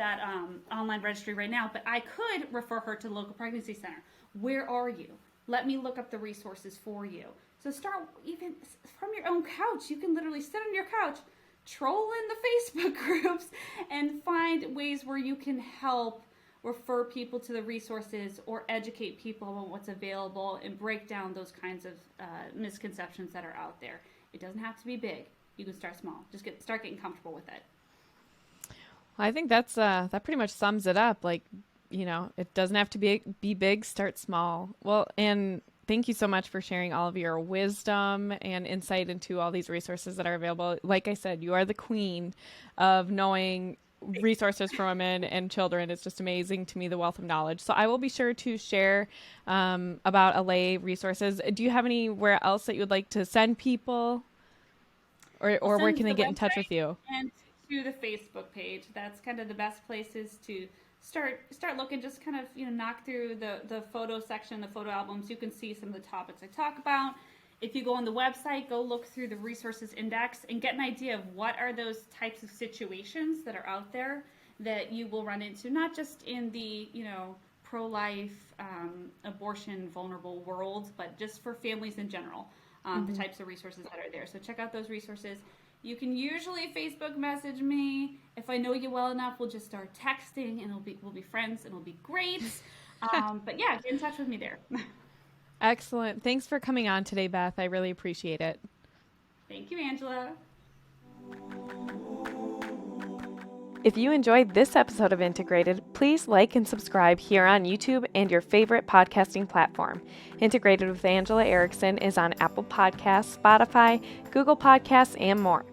online registry right now, but I could refer her to the local pregnancy center. Where are you? Let me look up the resources for you. So start even from your own couch. You can literally sit on your couch, troll in the Facebook groups, and find ways where you can help refer people to the resources or educate people on what's available, and break down those kinds of misconceptions that are out there. It doesn't have to be big. You can start small. Just start getting comfortable with it. Well, I think that pretty much sums it up. Like, it doesn't have to be big, start small. Well, and thank you so much for sharing all of your wisdom and insight into all these resources that are available. Like I said, you are the queen of knowing resources for women and children. It's just amazing to me, the wealth of knowledge. So I will be sure to share about Allay Resources. Do you have anywhere else that you would like to send people? Or where can they get in touch with you? And to the Facebook page. That's kind of the best places to start looking. Just kind of knock through the photo section, the photo albums. You can see some of the topics I talk about. If you go on the website, go look through the resources index and get an idea of what are those types of situations that are out there that you will run into, not just in the pro-life, abortion vulnerable world, but just for families in general, the types of resources that are there. So check out those resources. You can usually Facebook message me. If I know you well enough, we'll just start texting, and we'll be friends, and it'll be great. But yeah, get in touch with me there. Excellent. Thanks for coming on today, Beth. I really appreciate it. Thank you, Angela. If you enjoyed this episode of Integrated, please like and subscribe here on YouTube and your favorite podcasting platform. Integrated with Angela Erickson is on Apple Podcasts, Spotify, Google Podcasts, and more.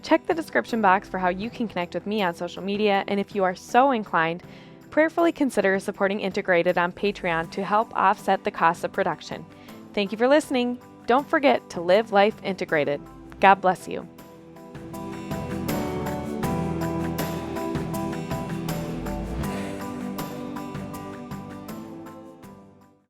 Check the description box for how you can connect with me on social media, and if you are so inclined, prayerfully consider supporting Integrated on Patreon to help offset the costs of production. Thank you for listening. Don't forget to live life integrated. God bless you.